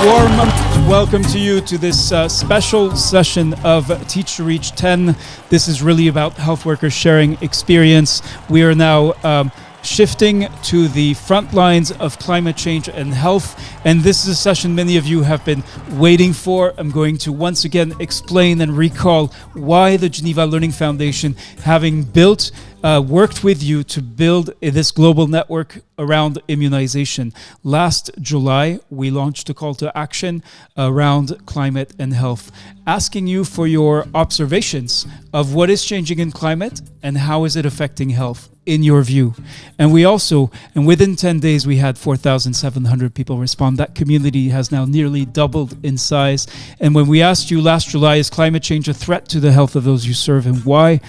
Warm welcome to you to this special session of Teach to Reach 10. This is really about health workers sharing experience. We are now shifting to the front lines of climate change and health. And this is a session many of you have been waiting for. I'm going to once again explain and recall why the Geneva Learning Foundation, having worked with you to build this global network around immunization. Last July, we launched a call to action around climate and health, asking you for your observations of what is changing in climate and how is it affecting health in your view. And within 10 days, we had 4,700 people respond. That community has now nearly doubled in size. And when we asked you last July, is climate change a threat to the health of those you serve and why?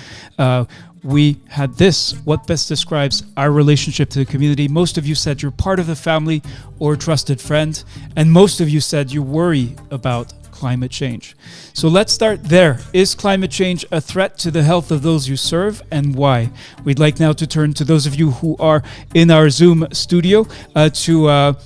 We had this, what best describes our relationship to the community. Most of you said you're part of the family or a trusted friend. And most of you said you worry about climate change. So let's start there. Is climate change a threat to the health of those you serve and why? We'd like now to turn to those of you who are in our Zoom studio to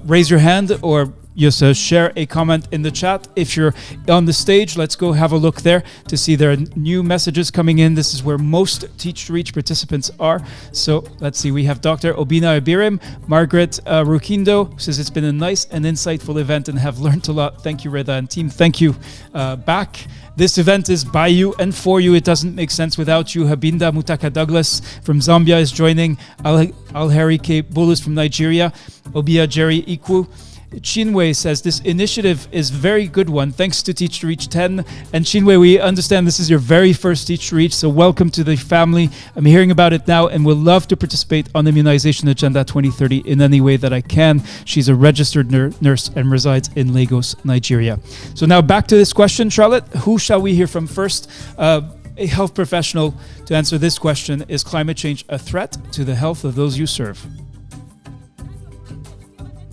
raise your hand or just share a comment in the chat. If you're on the stage, let's go have a look there to see there are new messages coming in. This is where most Teach to Reach participants are. So let's see, we have Dr. Obina Ibirim, Margaret Rukindo says it's been a nice and insightful event and have learned a lot. Thank you, Reda and team. Thank you. Back. This event is by you and for you. It doesn't make sense without you. Habinda Mutaka Douglas from Zambia is joining. Al-Harry K. Bullis from Nigeria. Obia Jerry Ikwu. Chinwe says this initiative is a very good one. Thanks to Teach to Reach 10. And Chinwe, we understand this is your very first Teach to Reach, so welcome to the family. I'm hearing about it now and will love to participate on Immunization Agenda 2030 in any way that I can. She's a registered nurse and resides in Lagos, Nigeria. So now back to this question, Charlotte. Who shall we hear from first? A health professional to answer this question. Is climate change a threat to the health of those you serve?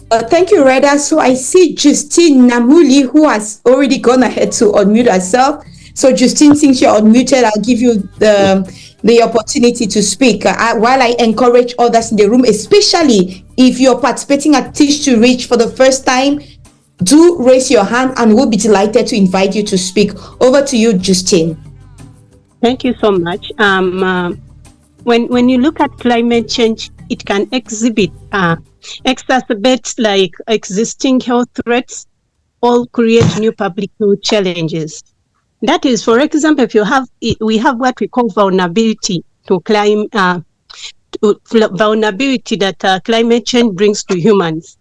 Thank you, Reda. So I see Justine Namuli, who has already gone ahead to unmute herself. So Justine, since you're unmuted, I'll give you the opportunity to speak while I encourage others in the room, especially if you're participating at Teach to Reach for the first time. Do raise your hand and we'll be delighted to invite you to speak. Over to you, Justine. Thank you so much. When you look at climate change, it can exacerbate like existing health threats or create new public health challenges. That is, for example, we have what we call vulnerability to vulnerability that climate change brings to humans.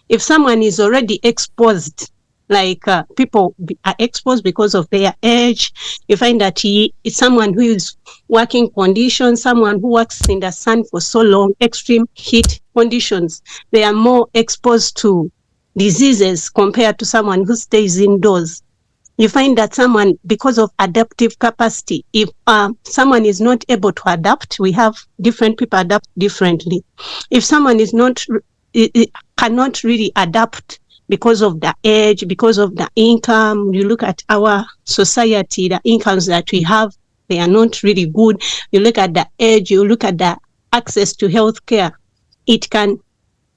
If someone is already exposed, like people are exposed because of their age, you find that he is someone who is working conditions, someone who works in the sun for so long, extreme heat conditions, they are more exposed to diseases compared to someone who stays indoors. You find that someone, because of adaptive capacity, if someone is not able to adapt, we have different people adapt differently. If someone is cannot really adapt, because of the age, because of the income, you look at our society, the incomes that we have, they are not really good. You look at the age, you look at the access to healthcare. It can,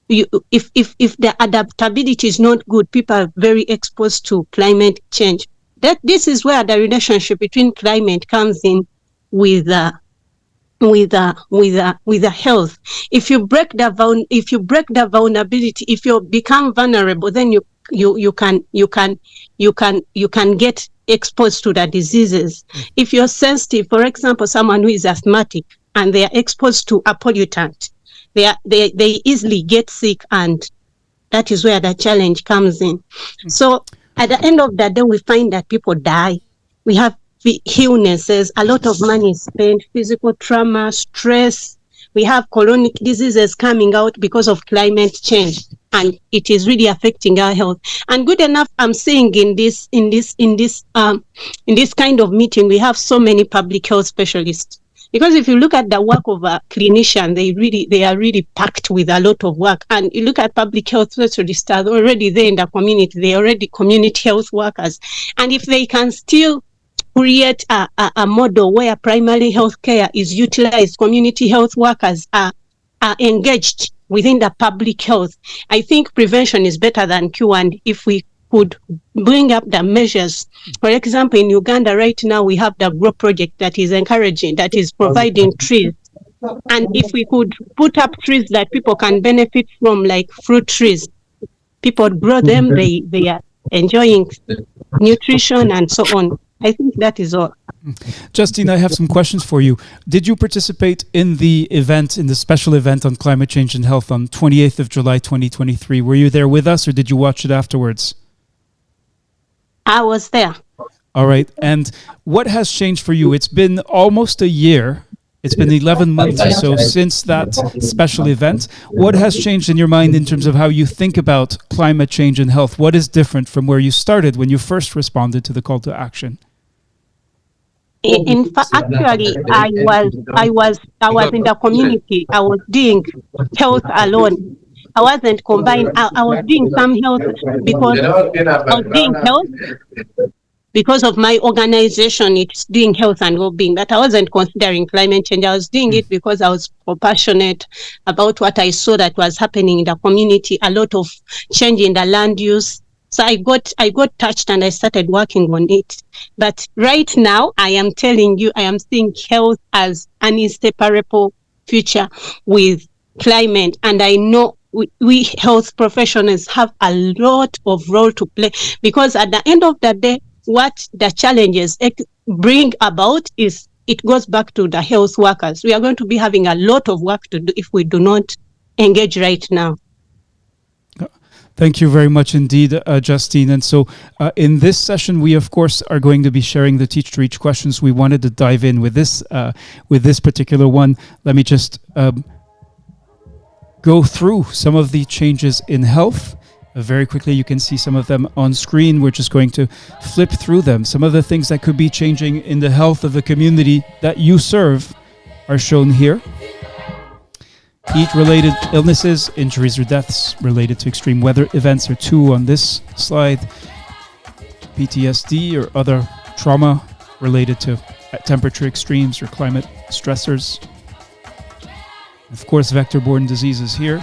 if the adaptability is not good, people are very exposed to climate change. This is where the relationship between climate comes in with the health. If you break the vulnerability, if you become vulnerable, then you can get exposed to the diseases. If you're sensitive, for example, someone who is asthmatic and they are exposed to a pollutant, they easily get sick, and that is where the challenge comes in. So at the end of the day, we find that people die. We have illnesses, a lot of money is spent, physical trauma, stress. We have chronic diseases coming out because of climate change, and it is really affecting our health. And good enough, I'm saying in this kind of meeting, we have so many public health specialists. Because if you look at the work of a clinician, they are really packed with a lot of work. And you look at public health specialists are already there in the community. They are already community health workers. And if they can still create a model where primary health care is utilized, community health workers are engaged within the public health. I think prevention is better than cure, and if we could bring up the measures. For example, in Uganda right now, we have the GROW project that is encouraging, that is providing trees. And if we could put up trees that people can benefit from, like fruit trees, people grow them, they are enjoying nutrition and so on. I think that is all. Justine, I have some questions for you. Did you participate in the event, in the special event on climate change and health on 28th of July 2023? Were you there with us, or did you watch it afterwards? I was there. All right. And what has changed for you? It's been almost a year. It's been 11 months or so since that special event. What has changed in your mind in terms of how you think about climate change and health? What is different from where you started when you first responded to the call to action? In fact, actually, I was in the community. I was doing health alone. I wasn't combined. I was doing some health because I was doing health because of my organization. It's doing health and well-being, but I wasn't considering climate change. I was doing it because I was passionate about what I saw that was happening in the community, a lot of change in the land use. So I got touched and I started working on it. But right now, I am telling you, I am seeing health as an inseparable future with climate. And I know we health professionals have a lot of role to play, because at the end of the day, what the challenges bring about is it goes back to the health workers. We are going to be having a lot of work to do if we do not engage right now. Thank you very much indeed, Justine. And so in this session, we, of course, are going to be sharing the Teach to Reach questions. We wanted to dive in with this particular one. Let me just go through some of the changes in health. Very quickly, you can see some of them on screen. We're just going to flip through them. Some of the things that could be changing in the health of the community that you serve are shown here. Heat-related illnesses, injuries or deaths related to extreme weather events are two on this slide. PTSD or other trauma related to temperature extremes or climate stressors. Of course, vector-borne diseases here.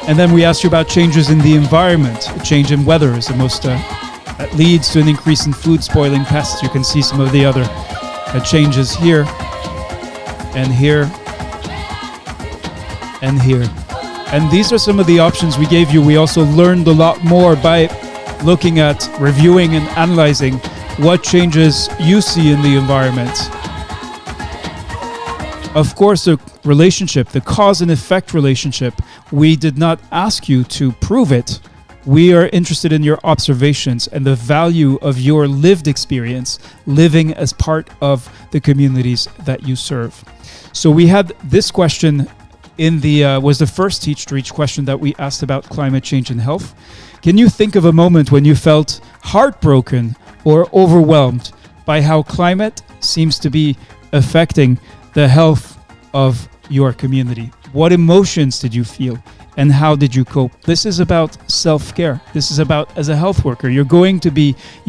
And then we asked you about changes in the environment. A change in weather is the most, that leads to an increase in food spoiling pests. You can see some of the other changes here and here and here. And these are some of the options we gave you. We also learned a lot more by looking at, reviewing and analyzing what changes you see in the environment. Of course, the relationship, the cause and effect relationship, we did not ask you to prove it. We are interested in your observations and the value of your lived experience living as part of the communities that you serve. So we had this question in the was the first Teach to Reach question that we asked about climate change and health. Can you think of a moment when you felt heartbroken or overwhelmed by how climate seems to be affecting the health of your community? What emotions did you feel and how did you cope? This is about self-care. This is about, as a health worker, you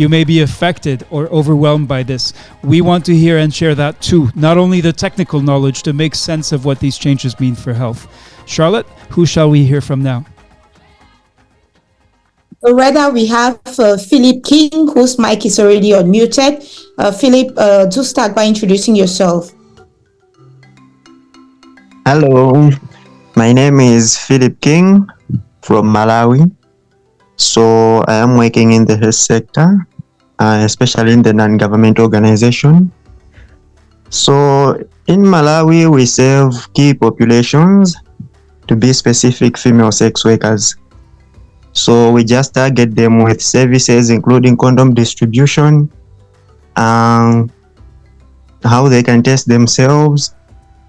may be affected or overwhelmed by this. We want to hear and share that too. Not only the technical knowledge to make sense of what these changes mean for health. Charlotte, who shall we hear from now? Rather, we have Philip King, whose mic is already unmuted. Philip, do start by introducing yourself. Hello, my name is Philip King from Malawi. So I am working in the health sector, especially in the non-government organization. So in Malawi, we serve key populations, to be specific, female sex workers. So we just target them with services including condom distribution, how they can test themselves.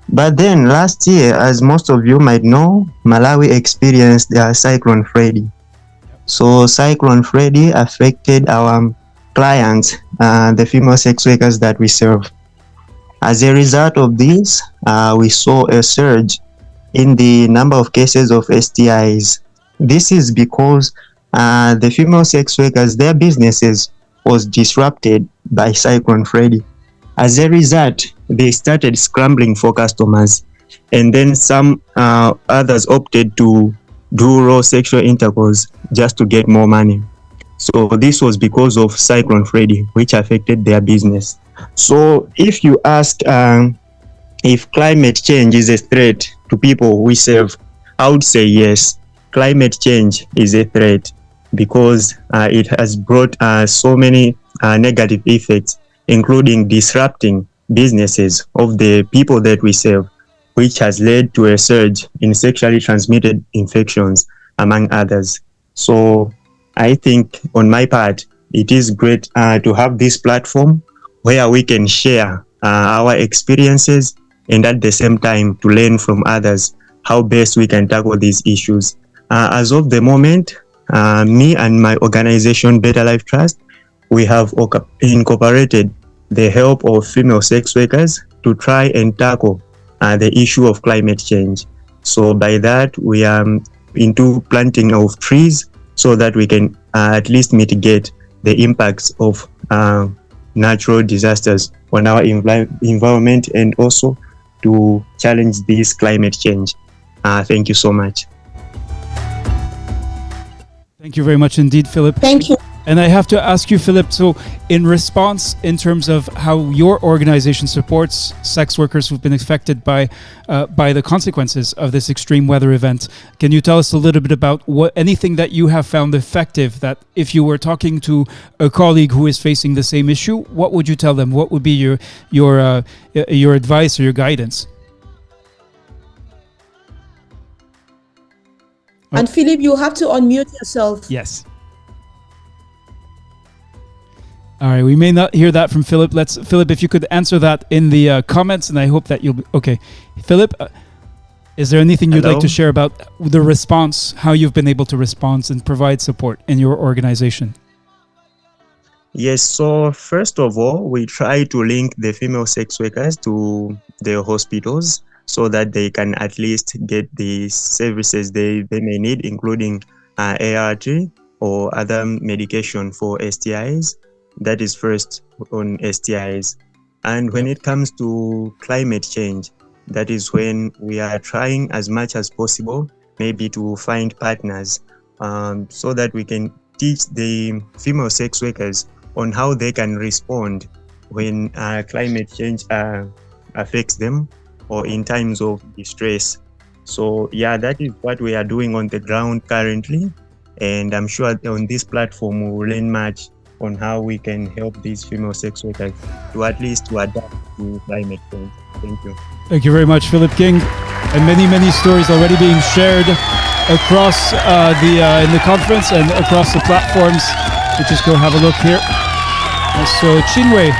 But then last year, as most of you might know, Malawi experienced Cyclone Freddy. So Cyclone Freddy affected our clients, the female sex workers that we serve. As a result of this, we saw a surge in the number of cases of STIs. This is because the female sex workers, their businesses was disrupted by Cyclone Freddy. As a result, they started scrambling for customers. and then some others opted to do raw sexual intercourse just to get more money. So this was because of Cyclone Freddy, which affected their business. So if you ask if climate change is a threat to people we serve, I would say yes. Climate change is a threat because it has brought so many negative effects, including disrupting businesses of the people that we serve, which has led to a surge in sexually transmitted infections, among others. So I think on my part, it is great to have this platform where we can share our experiences and at the same time to learn from others how best we can tackle these issues. As of the moment, me and my organization, Better Life Trust, we have incorporated the help of female sex workers to try and tackle the issue of climate change. So by that, we are into planting of trees so that we can at least mitigate the impacts of natural disasters on our environment and also to challenge this climate change. Thank you so much. Thank you very much indeed, Philip. Thank you. And I have to ask you, Philip, so in response, in terms of how your organization supports sex workers who've been affected by the consequences of this extreme weather event, can you tell us a little bit about anything that you have found effective, that if you were talking to a colleague who is facing the same issue, what would you tell them? What would be your advice or your guidance? And Philip, you have to unmute yourself. Yes. All right, we may not hear that from Philip. Philip, if you could answer that in the comments, and I hope that you'll be okay. Philip, is there anything you'd like to share about the response, how you've been able to respond and provide support in your organization? Yes, so first of all, we try to link the female sex workers to the hospitals so that they can at least get the services they may need, including ART or other medication for STIs. That is first on STIs. And when it comes to climate change, that is when we are trying as much as possible maybe to find partners so that we can teach the female sex workers on how they can respond when climate change affects them or in times of distress. So yeah, that is what we are doing on the ground currently. And I'm sure on this platform we will learn much on how we can help these female sex workers to at least to adapt to climate change. Thank you. Thank you very much, Philip King. And many stories already being shared across in the conference and across the platforms. We just go have a look here. So Chinwe,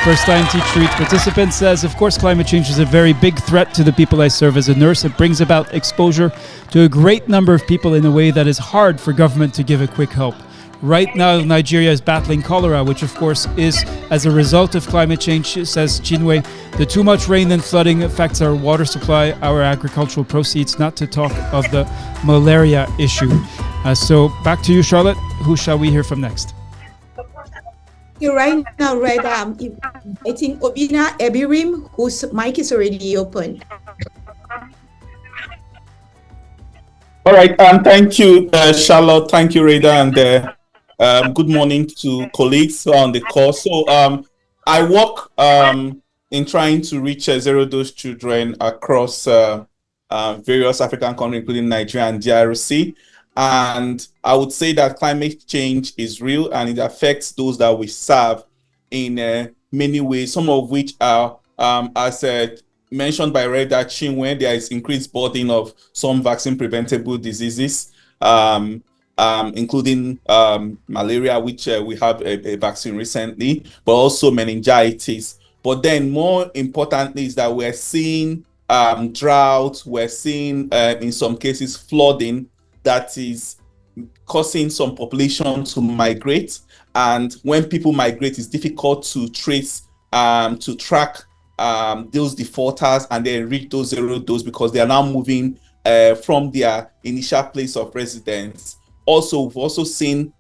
first-time Teach Reach participant, says, of course, climate change is a very big threat to the people I serve as a nurse. It brings about exposure to a great number of people in a way that is hard for government to give a quick help. Right now, Nigeria is battling cholera, which of course is as a result of climate change, says Chinwe. The too much rain and flooding affects our water supply, our agricultural proceeds, not to talk of the malaria issue. So back to you, Charlotte. Who shall we hear from next? Right now, I think Obina Ebirim, whose mic is already open. All right, thank you, Charlotte. Thank you, Reda, and good morning to colleagues on the call. So I work in trying to reach zero-dose children across various African countries, including Nigeria and DRC. And I would say that climate change is real and it affects those that we serve in many ways, some of which are, as mentioned by Reda Chinwe, there is increased burden of some vaccine-preventable diseases, including malaria, which we have a vaccine recently, but also meningitis. But then more importantly is that we're seeing drought, we're seeing in some cases flooding that is causing some population to migrate. And when people migrate, it's difficult to trace, to track those defaulters and then reach those zero dose because they are now moving from their initial place of residence. Also, we've also seen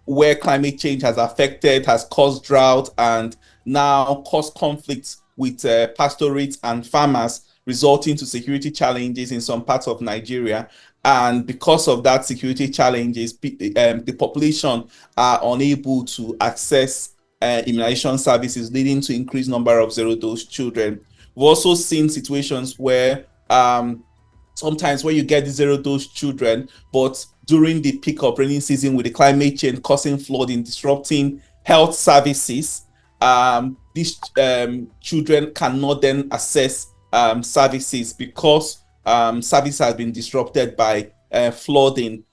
where climate change has caused drought and now caused conflicts with pastorates and farmers resulting to security challenges in some parts of Nigeria. And because of that security challenges, the population are unable to access immunization services, leading to increased number of zero-dose children. We've also seen situations where sometimes when you get the zero-dose children, but during the peak of rainy season with the climate change causing flooding, disrupting health services, these children cannot then access services because service has been disrupted by flooding.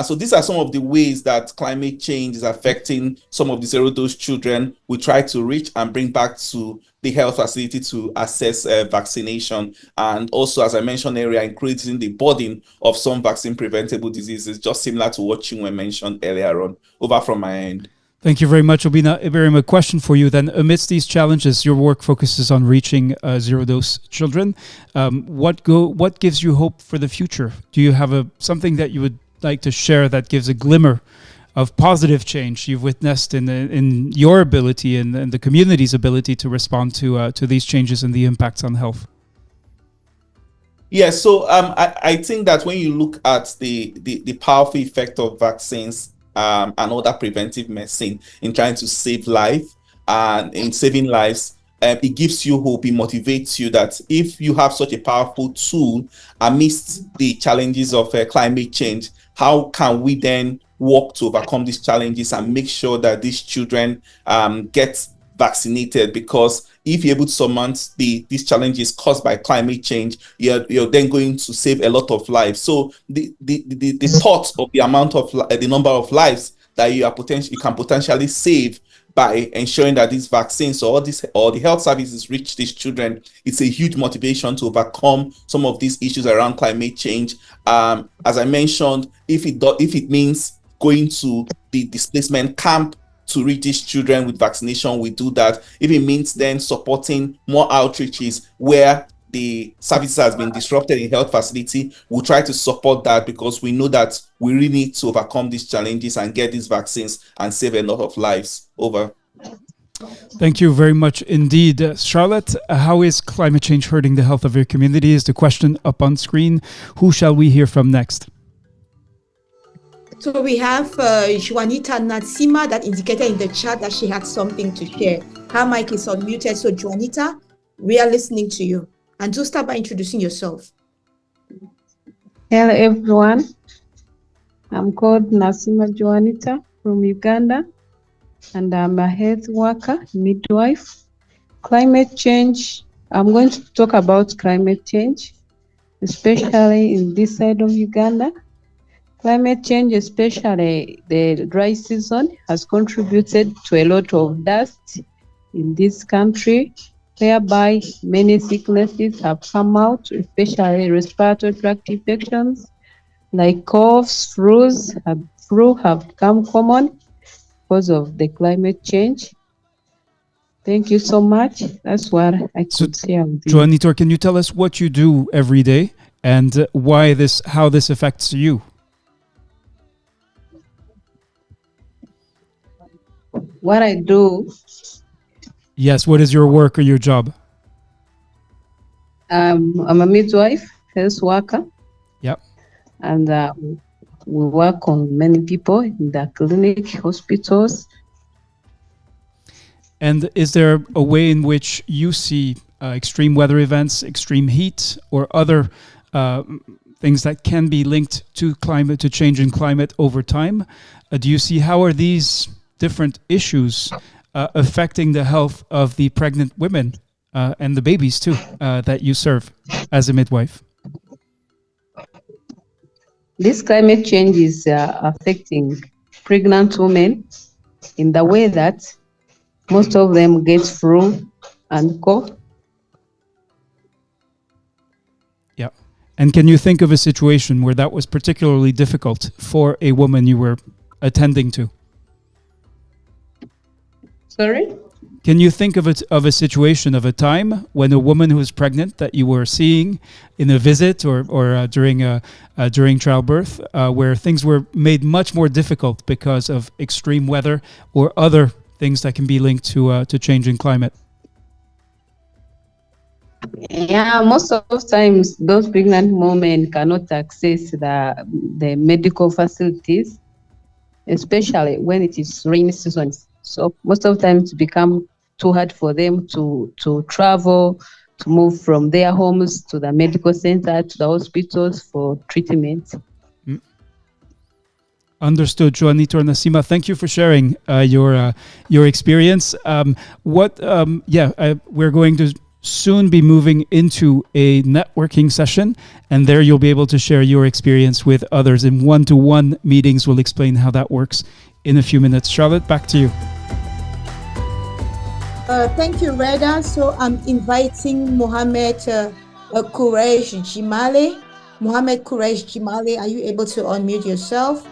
So these are some of the ways that climate change is affecting some of the zero-dose children we try to reach and bring back to the health facility to access vaccination. And also, as I mentioned earlier, increasing the burden of some vaccine-preventable diseases, just similar to what you mentioned earlier on. Over from my end. Thank you very much, Obina. Ibrahim, a question for you then. Amidst these challenges, your work focuses on reaching zero-dose children. What gives you hope for the future? Do you have something that you would like to share that gives a glimmer of positive change you've witnessed in your ability and the community's ability to respond to these changes and the impacts on health? Yeah, so I think that when you look at the powerful effect of vaccines and other preventive medicine in trying to save life and in saving lives, it gives you hope, it motivates you that if you have such a powerful tool amidst the challenges of climate change, how can we then work to overcome these challenges and make sure that these children get vaccinated? Because if you're able to surmount these challenges caused by climate change, you're then going to save a lot of lives. So the thought of the amount of the number of lives that you can potentially save by ensuring that these vaccines or the health services reach these children, it's a huge motivation to overcome some of these issues around climate change. As I mentioned, if it means going to the displacement camp to reach these children with vaccination, we do that. If it means then supporting more outreaches where the services has been disrupted in health facility, we'll try to support that because we know that we really need to overcome these challenges and get these vaccines and save a lot of lives. Over. Thank you very much indeed. Charlotte, how is climate change hurting the health of your community? Is the question up on screen. Who shall we hear from next? So we have Juanita Natsima that indicated in the chat that she had something to share. Her mic is unmuted. So Juanita, we are listening to you. And do start by introducing yourself. Hello everyone. I'm called Nasima Juanita from Uganda, and I'm a health worker, midwife. Climate change, I'm going to talk about climate change, especially in this side of Uganda. Climate change, especially the dry season, has contributed to a lot of dust in this country, whereby many sicknesses have come out, especially respiratory tract infections like coughs, flu have become common because of the climate change. Thank you so much. That's what I could say. Juanita, can you tell us what you do every day and how this affects you? What I do? Yes, what is your work or your job? I'm a midwife, health worker. Yep. And we work on many people in the clinic, hospitals. And is there a way in which you see extreme weather events, extreme heat, or other things that can be linked to change in climate over time? Do you see how are these different issues affecting the health of the pregnant women and the babies too that you serve as a midwife? This climate change is affecting pregnant women in the way that most of them get flu and cough. Yeah. And can you think of a situation where that was particularly difficult for a woman you were attending to? Sorry? Can you think of a situation, of a time when a woman who was pregnant that you were seeing in a visit or during childbirth, where things were made much more difficult because of extreme weather or other things that can be linked to changing climate? Yeah, most of times those pregnant women cannot access the medical facilities, especially when it is rainy season. So most of the time it become too hard for them to travel, to move from their homes to the medical center, to the hospitals for treatment. Understood, Juanito or Nasima. Thank you for sharing your experience. We're going to soon be moving into a networking session, and there you'll be able to share your experience with others in one-to-one meetings. We'll explain how that works in a few minutes. Charlotte, back to you. Thank you, Reda. So I'm inviting Mohammed Kuresh Jimale. Mohammed Kuresh Jimale, are you able to unmute yourself?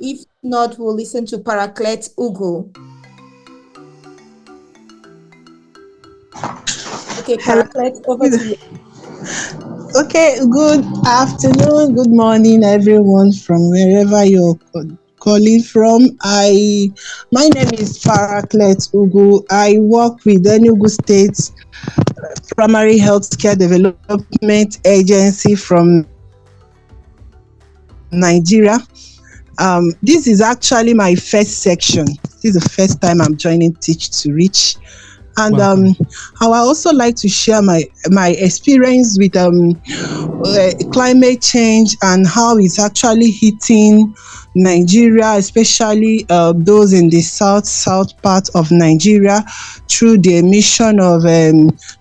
If not, we'll listen to Paraclet Ugu. Okay, Paraclet, over to you. Okay, good afternoon, good morning, everyone from wherever you're calling from. My name is Paraclet Ugu. I work with the Enugu State Primary Healthcare Development Agency from Nigeria. This is actually my first section. This is the first time I'm joining Teach to Reach. And I would also like to share my experience with climate change and how it's actually hitting Nigeria, especially those in the south part of Nigeria, through the emission of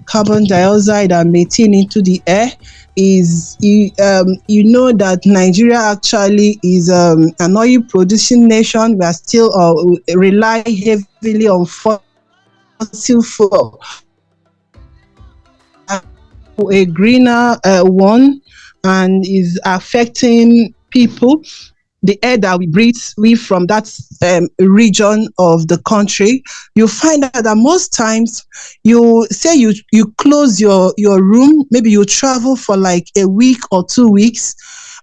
carbon dioxide and methane into the air. You know that Nigeria actually is an oil producing nation. We are still rely heavily on fossil fuel. A greener one, and is affecting people. The air that we breathe from that region of the country, you find out that most times you say you close your room, maybe you travel for like a week or 2 weeks,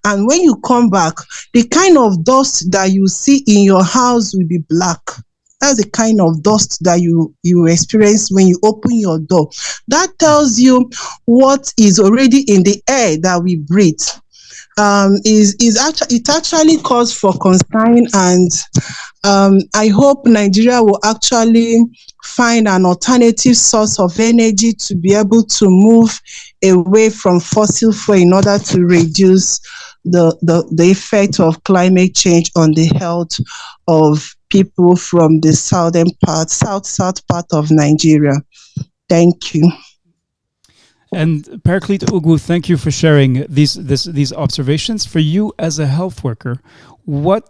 and when you come back, the kind of dust that you see in your house will be black. That's the kind of dust that you experience when you open your door. That tells you what is already in the air that we breathe. It actually calls for concern, and I hope Nigeria will actually find an alternative source of energy to be able to move away from fossil fuel in order to reduce the effect of climate change on the health of people from the south part of Nigeria. Thank you. And Paraclet Ugu, thank you for sharing these observations. For you as a health worker, how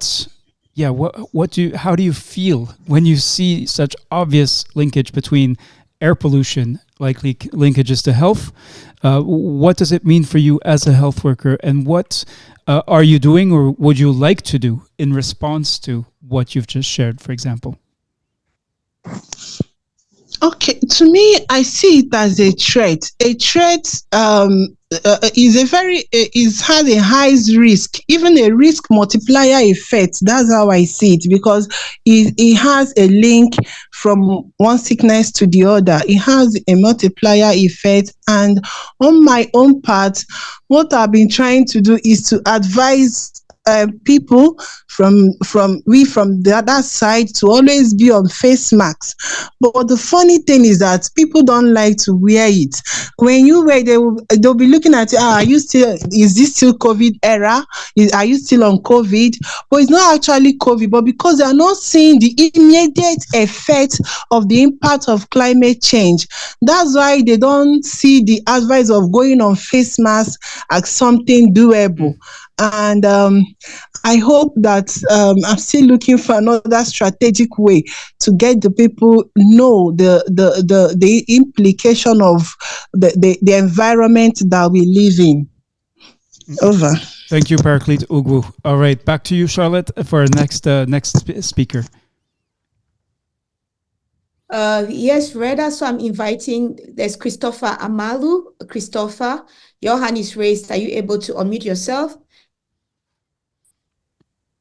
do you feel when you see such obvious linkage between air pollution, likely linkages to health? What does it mean for you as a health worker, and what are you doing or would you like to do in response to what you've just shared, for example? Okay, to me, I see it as a threat. A threat has a high risk, even a risk multiplier effect. That's how I see it, because it has a link from one sickness to the other. It has a multiplier effect, and on my own part, what I've been trying to do is to advise people from the other side to always be on face masks. But the funny thing is that people don't like to wear it. When you wear, they'll be looking at you. Is this still COVID era? Are you still on COVID? But it's not actually COVID, but because they are not seeing the immediate effect of the impact of climate change, that's why they don't see the advice of going on face mask as something doable. And I hope that I'm still looking for another strategic way to get the people know the implication of the environment that we live in. Over. Thank you, Paraclet Ugu. All right, back to you, Charlotte, for our next speaker. Yes, Reda. So I'm inviting, there's Christopher Amalu. Christopher, your hand is raised. Are you able to unmute yourself?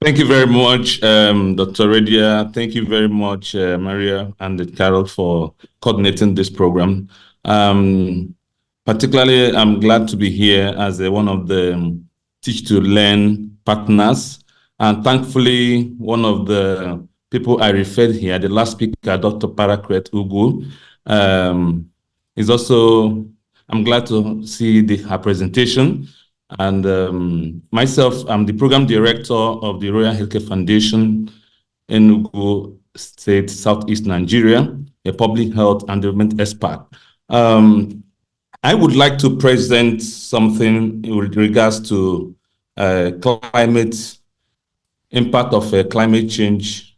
Thank you very much, Dr. Redia. Thank you very much, Maria and Carol, for coordinating this program. Particularly, I'm glad to be here as one of the Teach to Learn partners. And thankfully, one of the people I referred here, the last speaker, Dr. Parakret Ugu, is also, I'm glad to see her presentation. And myself, I'm the program director of the Royal Healthcare Foundation in Enugu State, Southeast Nigeria, a public health and development expert. I would like to present something with regards to climate, impact of climate change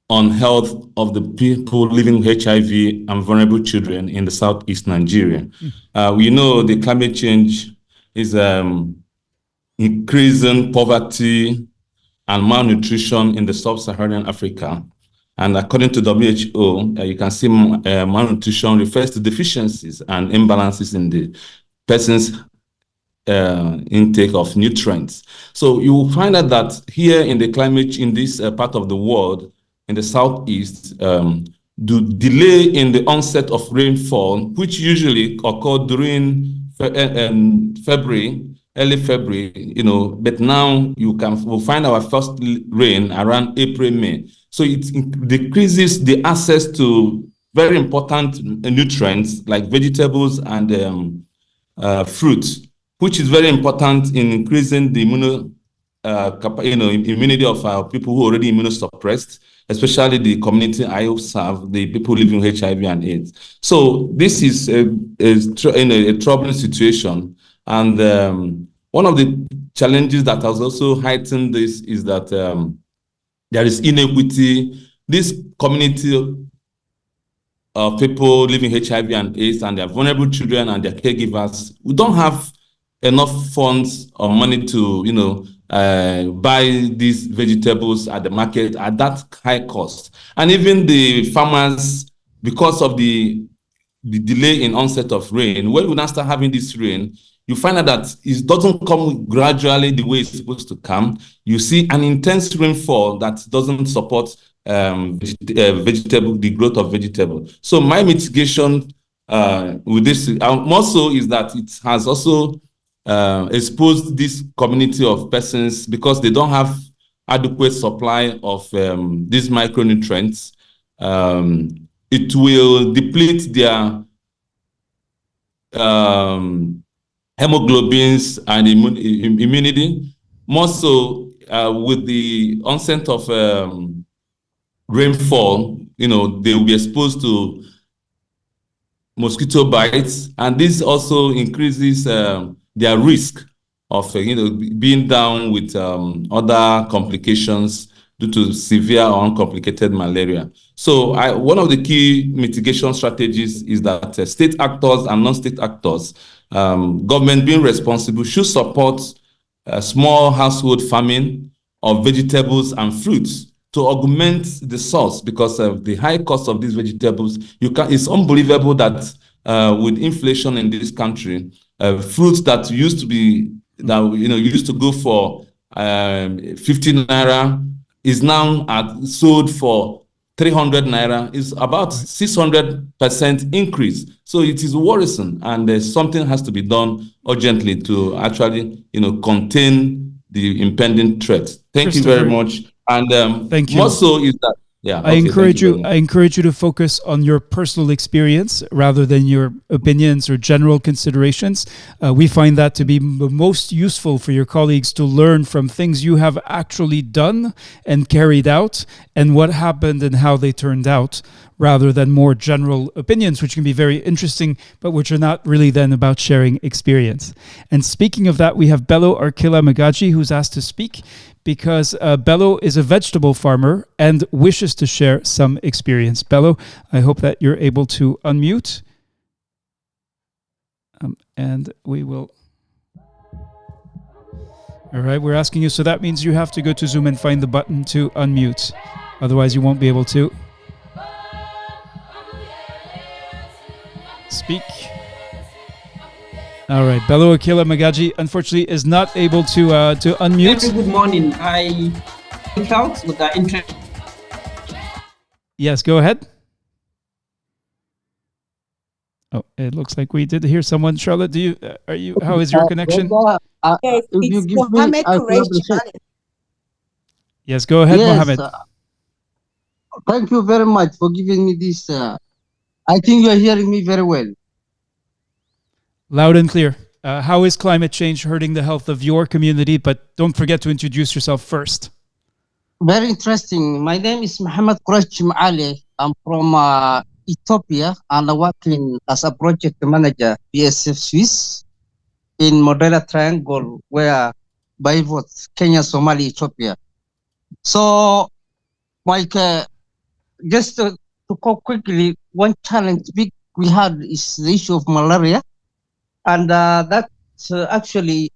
on health of the people living with HIV and vulnerable children in the Southeast Nigeria. We know the climate change is increasing poverty and malnutrition in the sub-Saharan Africa. And according to WHO, you can see malnutrition refers to deficiencies and imbalances in the person's intake of nutrients. So you will find out that here in the climate, in this part of the world, in the Southeast, the delay in the onset of rainfall, which usually occur during February, early February, but now we'll find our first rain around April, May. So it decreases the access to very important nutrients like vegetables and fruits, which is very important in increasing the immunity of our people who are already immunosuppressed, especially the community I observe, the people living with HIV and AIDS. So this is a troubling situation. And one of the challenges that has also heightened this is that there is inequity. This community of people living with HIV and AIDS and their vulnerable children and their caregivers, we don't have enough funds or money to, buy these vegetables at the market at that high cost. And even the farmers, because of the delay in onset of rain, when we now start having this rain, you find out that it doesn't come gradually the way it's supposed to come. You see an intense rainfall that doesn't support the growth of vegetable. So my mitigation with this more so is that it has also exposed this community of persons because they don't have adequate supply of these micronutrients. It will deplete their hemoglobins and immunity. More so with the onset of rainfall, they will be exposed to mosquito bites, and this also increases their risk of being down with other complications due to severe or uncomplicated malaria. So one of the key mitigation strategies is that state actors and non-state actors, government being responsible, should support small household farming of vegetables and fruits to augment the source because of the high cost of these vegetables. It's unbelievable that with inflation in this country, fruits that used to go for 15 naira is now sold for 300 naira. Is about 600% increase. So it is worrisome, and something has to be done urgently to actually contain the impending threat. Thank you very much. And thank you. More so is that I encourage you to focus on your personal experience rather than your opinions or general considerations. We find that to be the most useful for your colleagues to learn from things you have actually done and carried out and what happened and how they turned out, rather than more general opinions, which can be very interesting, but which are not really then about sharing experience. And speaking of that, we have Bello Arkilla Magaji, who's asked to speak because Bello is a vegetable farmer and wishes to share some experience. Bello, I hope that you're able to unmute. And we will... All right, we're asking you, so that means you have to go to Zoom and find the button to unmute. Otherwise, you won't be able to speak. All right, Bello Akila Magaji unfortunately is not able to unmute. Very good morning. I felt with the interest. Yes, go ahead. Oh, it looks like we did hear someone. Charlotte, do you are you? How is your connection? Yes, it's Mohammed Qureshi. Yes, go ahead, Mohammed. Thank you very much for giving me this. I think you are hearing me very well. Loud and clear. How is climate change hurting the health of your community? But don't forget to introduce yourself first. Very interesting. My name is Mohammed Qureshi Ali. I'm from Ethiopia and I'm working as a project manager, BSF Swiss, in Modena Triangle, where by both Kenya, Somalia, Ethiopia. So, like, just to go quickly, one challenge big we had is the issue of malaria, and that actually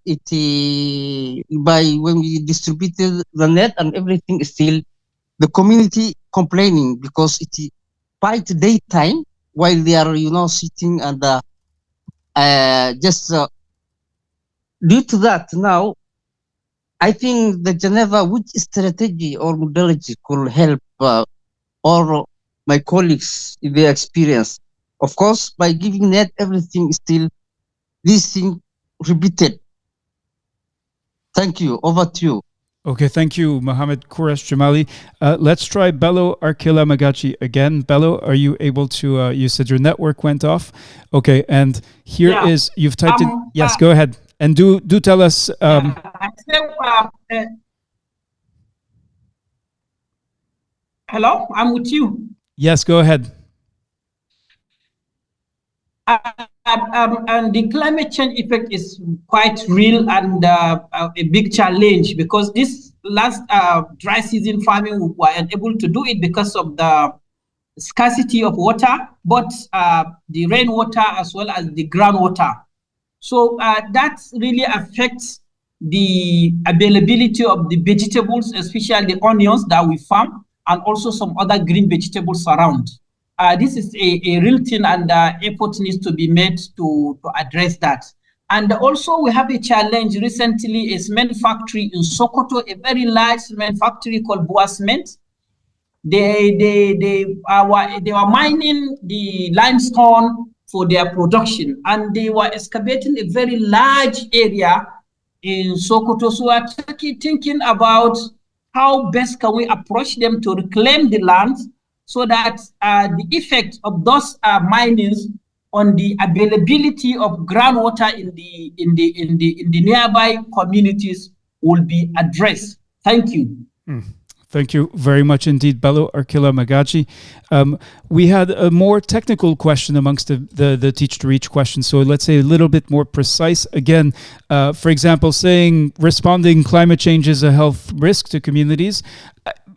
by when we distributed the net and everything, still the community complaining because it by the daytime while they are sitting and just due to that now. I think the Geneva, which strategy or modality could help all my colleagues in their experience. Of course, by giving net everything still this thing repeated. Thank you. Over to you. Okay, thank you, Mohammed Qureshi Jamali. Let's try Bello Arkila Magachi again. Bello, are you able to, you said your network went off. Okay, and here is, you've typed in, yes, go ahead. And do tell us. Hello, I'm with you. Yes, go ahead. And the climate change effect is quite real and a big challenge because this last dry season farming we were unable to do it because of the scarcity of water, but the rainwater as well as the groundwater. So that really affects the availability of the vegetables, especially the onions that we farm, and also some other green vegetables around. This is a real thing, and effort needs to be made to address that. And also we have a challenge recently, a cement factory in Sokoto, a very large cement factory called Boa Cement. They were mining the limestone for their production, and they were excavating a very large area in Sokoto. So we're thinking about how best can we approach them to reclaim the land so that the effect of those minings on the availability of groundwater in the nearby communities will be addressed. Thank you. Thank you very much indeed, Bello Arkila Magaji. We had a more technical question amongst the Teach to Reach questions. So let's say a little bit more precise. Again, for example, saying responding climate change is a health risk to communities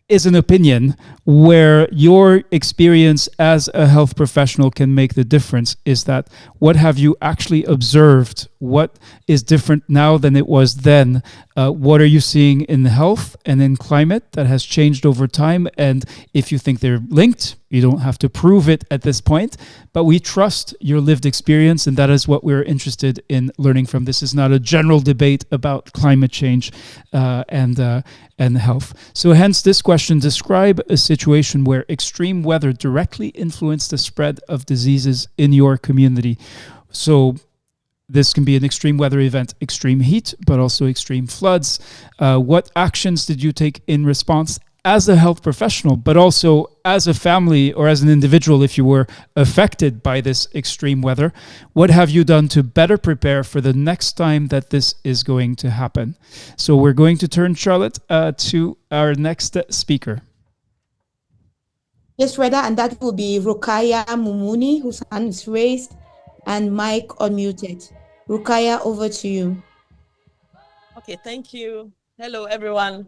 is an opinion where your experience as a health professional can make the difference. Is that what have you actually observed? What is different now than it was then? What are you seeing in health and in climate that has changed over time? And if you think they're linked, you don't have to prove it at this point, but we trust your lived experience, and that is what we're interested in learning from. This is not a general debate about climate change and health. So hence this question, describe a situation where extreme weather directly influenced the spread of diseases in your community. So this can be an extreme weather event, extreme heat, but also extreme floods. What actions did you take in response as a health professional, but also as a family or as an individual if you were affected by this extreme weather? What have you done to better prepare for the next time that this is going to happen? So we're going to turn, Charlotte, to our next speaker. Yes, Reda, and that will be Rukaya Mumuni, whose hand is raised and mic unmuted. Rukaya, over to you. Okay, thank you. Hello, everyone.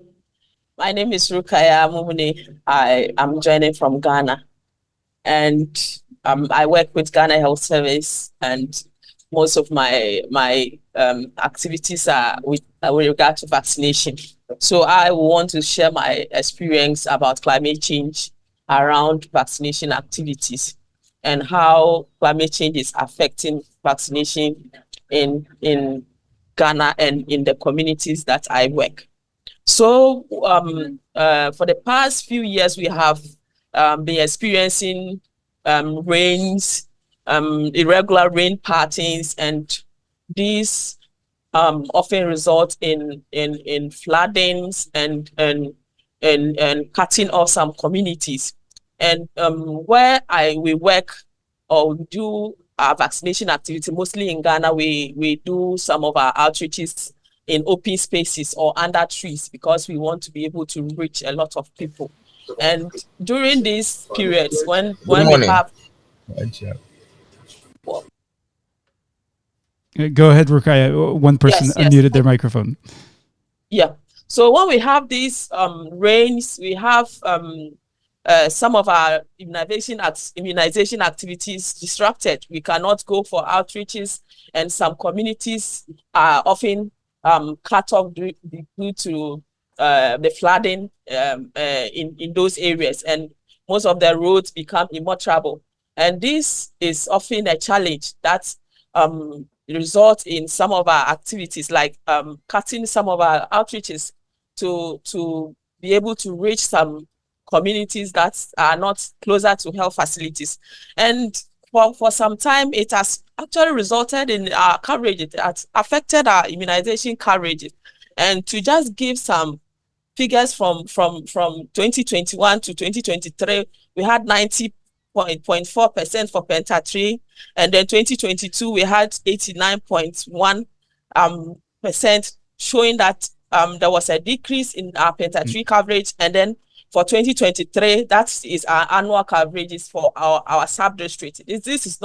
My name is Rukaya Mumuni. I am joining from Ghana, and I work with Ghana Health Service, and most of my activities are with regard to vaccination. So I want to share my experience about climate change around vaccination activities and how climate change is affecting vaccination in Ghana and in the communities that I work. So for the past few years, we have been experiencing rains, irregular rain patterns, and these often result in floodings and cutting off some communities. And where we work or we do our vaccination activity, mostly in Ghana, we do some of our outreaches in open spaces or under trees because we want to be able to reach a lot of people. And during these periods, when we have Go ahead, Rukaya. One person Yes, unmuted their microphone. Yeah. So when we have these rains, we have some of our immunization activities disrupted. We cannot go for outreaches, and some communities are often cut off due to the flooding in those areas, and most of the roads become immotorable. And this is often a challenge that result in some of our activities, like cutting some of our outreaches to be able to reach some communities that are not closer to health facilities. And for some time, it has actually resulted in our coverage. It has affected our immunization coverage. And to just give some figures from 2021 to 2023, we had 90.4% for Penta-3, and then 2022 we had 89.1% showing that there was a decrease in our Penta-3 coverage. And then for 2023, that is our annual coverages for our sub-district. This is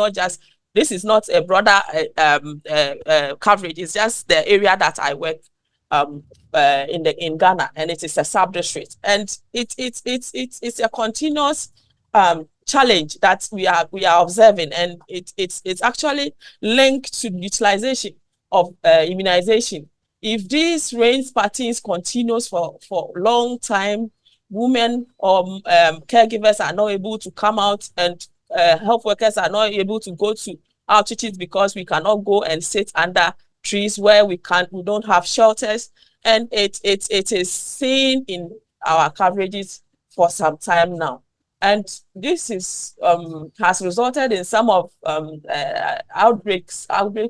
not a broader coverage. It's just the area that I work in Ghana, and it is a sub-district, and it's a continuous challenge that we are observing, and it's actually linked to utilization of immunization. If these rain patterns continues for long time, women or caregivers are not able to come out, and health workers are not able to go to outreaches because we cannot go and sit under trees where we don't have shelters, and it is seen in our coverages for some time now. And this is has resulted in some of outbreak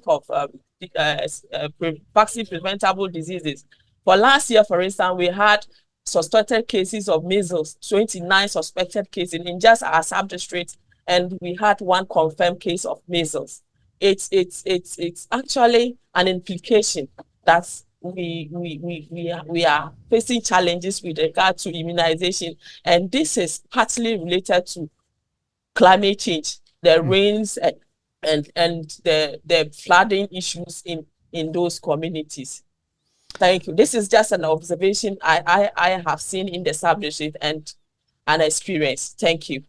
of vaccine preventable diseases. For last year, for instance, we had suspected cases of measles, 29 suspected cases in just our sub-district, and we had one confirmed case of measles. It's actually an implication that we are facing challenges with regard to immunization, and this is partly related to climate change, the rains and the flooding issues in those communities. Thank you. This is just an observation I have seen in the sub-district and an experience. Thank you.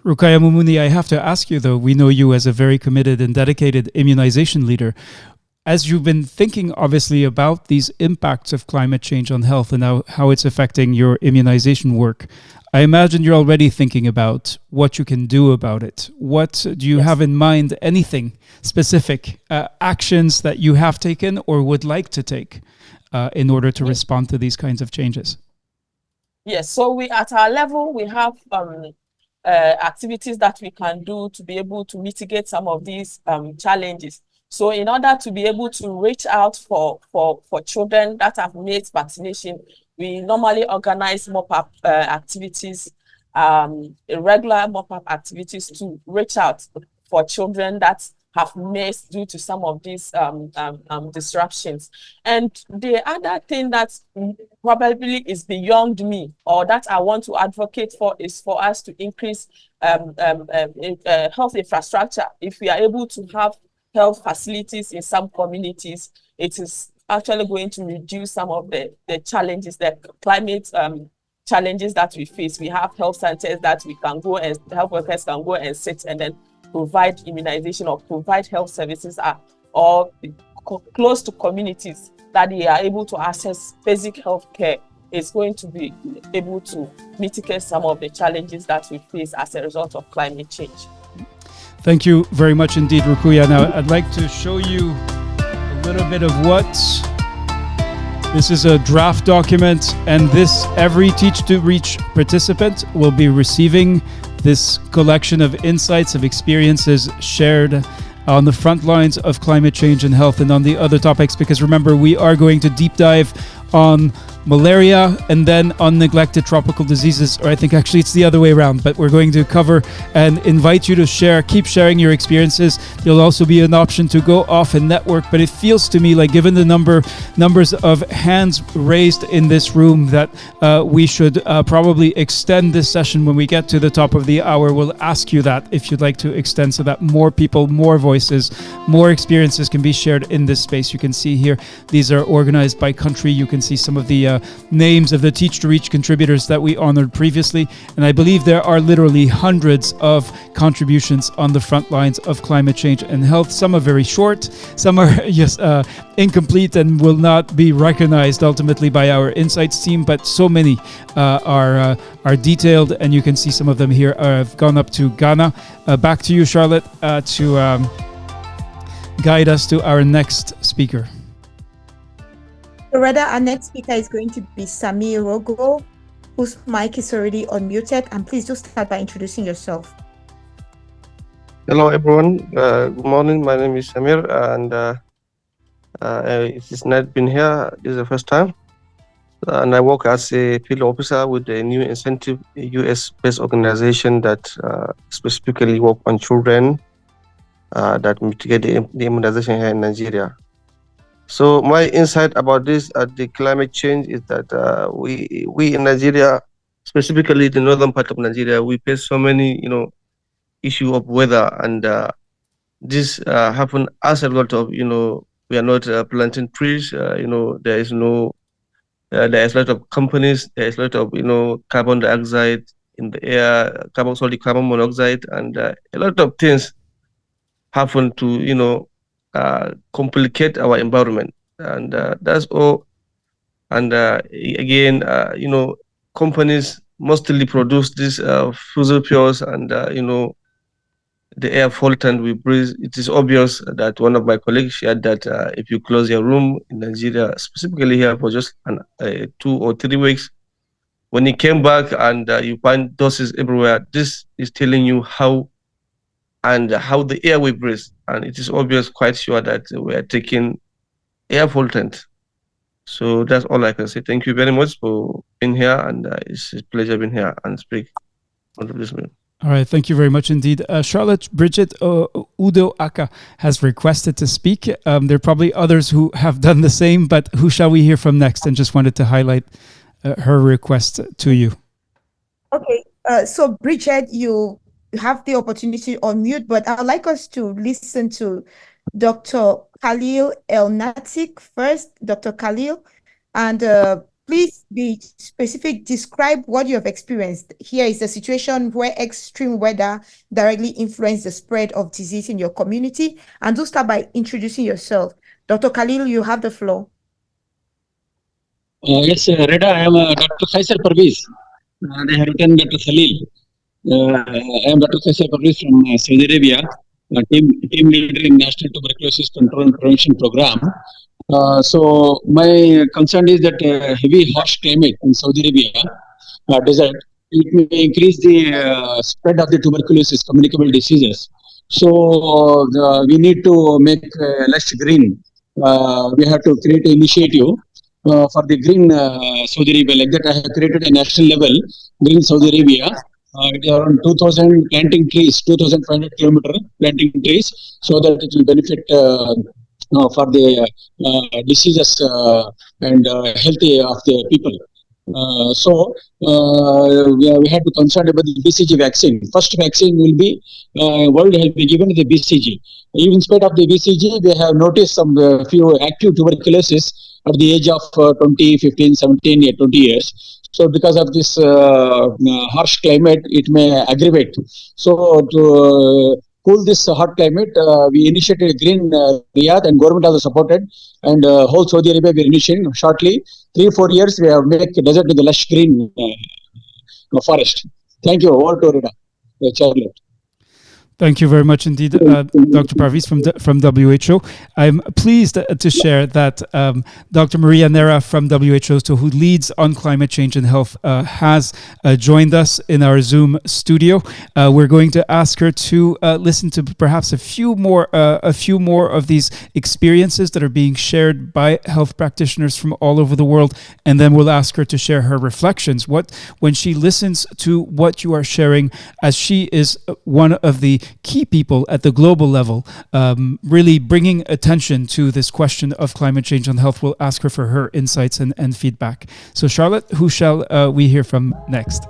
Rukaya Mumuni, I have to ask you though, we know you as a very committed and dedicated immunization leader. As you've been thinking, obviously, about these impacts of climate change on health and how it's affecting your immunization work, I imagine you're already thinking about what you can do about it. What do you have in mind? Anything specific, actions that you have taken or would like to take in order to respond to these kinds of changes? Yes, so we at our level, we have activities that we can do to be able to mitigate some of these challenges. So in order to be able to reach out for children that have made vaccination, we normally organize mop-up activities, regular mop-up activities to reach out for children that have missed due to some of these disruptions. And the other thing that probably is beyond me, or that I want to advocate for, is for us to increase health infrastructure. If we are able to have health facilities in some communities, it is actually going to reduce some of the challenges, the climate challenges that we face. We have health centers that we can go, and health workers can go and sit and then provide immunization or provide health services or close to communities that they are able to access basic health care. Is going to be able to mitigate some of the challenges that we face as a result of climate change. Thank you very much indeed, Rukuya. Now, I'd like to show you little bit of what this is. A draft document, and every Teach to Reach participant will be receiving this collection of insights, of experiences shared on the front lines of climate change and health and on the other topics, because remember, we are going to deep dive on malaria and then on neglected tropical diseases, or I think actually it's the other way around, but we're going to cover and invite you to keep sharing your experiences. There'll also be an option to go off and network, but it feels to me like, given the numbers of hands raised in this room, that we should probably extend this session when we get to the top of the hour. We'll ask you that if you'd like to extend, so that more people, more voices, more experiences can be shared in this space. You can see here, these are organized by country. You can see some of the names of the Teach to Reach contributors that we honored previously, and I believe there are literally hundreds of contributions on the front lines of climate change and health. Some are very short, some are incomplete and will not be recognized ultimately by our insights team, but so many are detailed, and you can see some of them here have gone up to Ghana. Back to you, Charlotte, to guide us to our next speaker. Loretta, our next speaker is going to be Samir Rogo, whose mic is already unmuted. And please do start by introducing yourself. Hello, everyone. Good morning. My name is Samir, and it's not been here. This is the first time. And I work as a field officer with a new incentive US-based organization that specifically work on children that mitigate the immunization here in Nigeria. So my insight about this the climate change is that we in Nigeria, specifically the northern part of Nigeria, we face so many issue of weather, and this happen as a lot of we are not planting trees. There is no there is a lot of companies, there is a lot of carbon dioxide in the air, carbon monoxide, and a lot of things happen to complicate our environment, and that's all. And again, companies mostly produce these fossil fuels, and the air pollutant we breathe. It is obvious that one of my colleagues shared that if you close your room in Nigeria, specifically here for just 2 or 3 weeks, when you came back and you find doses everywhere, this is telling you how the air we breathe. And it is obvious, quite sure, that we are taking air pollutant. So that's all I can say. Thank you very much for being here, and it's a pleasure being here and speak on this meeting. All right, thank you very much indeed. Charlotte Bridget Udo Aka has requested to speak. There are probably others who have done the same, but who shall we hear from next? And just wanted to highlight her request to you. Okay, so Bridget, you have the opportunity to unmute, but I'd like us to listen to Dr. Khalil El Natik first. Dr. Khalil, and please be specific. Describe what you have experienced. Here is a situation where extreme weather directly influenced the spread of disease in your community. And do start by introducing yourself. Dr. Khalil, you have the floor. Yes, Reda, I am Dr. Faisal Parvez. They have written Dr. Khalil. I am Dr. Faisal Parvez from Saudi Arabia, team leader in National Tuberculosis Control and Prevention Program. So my concern is that heavy harsh climate in Saudi Arabia desert, it may increase the spread of the tuberculosis, communicable diseases. So we need to make lush green. We have to create an initiative for the green Saudi Arabia. Like that, I have created a national level green Saudi Arabia. Around 2,000 planting trees, 2,500 kilometer planting trees, so that it will benefit for the diseases and healthy of the people. So we have to concern about the BCG vaccine. First vaccine will be world will be given the BCG. Even in spite of the BCG, we have noticed some few active tuberculosis at the age of 20, 15, 17, 20 years. So because of this harsh climate, it may aggravate. So to cool this hot climate, we initiated a green Riyadh, and government also supported, and whole Saudi Arabia we are initiating shortly. 3-4 years we have make desert with the lush green forest. Thank you. Over to Rida, Charlotte. Thank you very much indeed, Dr. Parviz from WHO. I'm pleased to share that Dr. Maria Nera from WHO, who leads on climate change and health, has joined us in our Zoom studio. We're going to ask her to listen to perhaps a few more of these experiences that are being shared by health practitioners from all over the world, and then we'll ask her to share her reflections. When she listens to what you are sharing, as she is one of the key people at the global level, really bringing attention to this question of climate change and health. We'll ask her for her insights and feedback. So Charlotte, who shall we hear from next?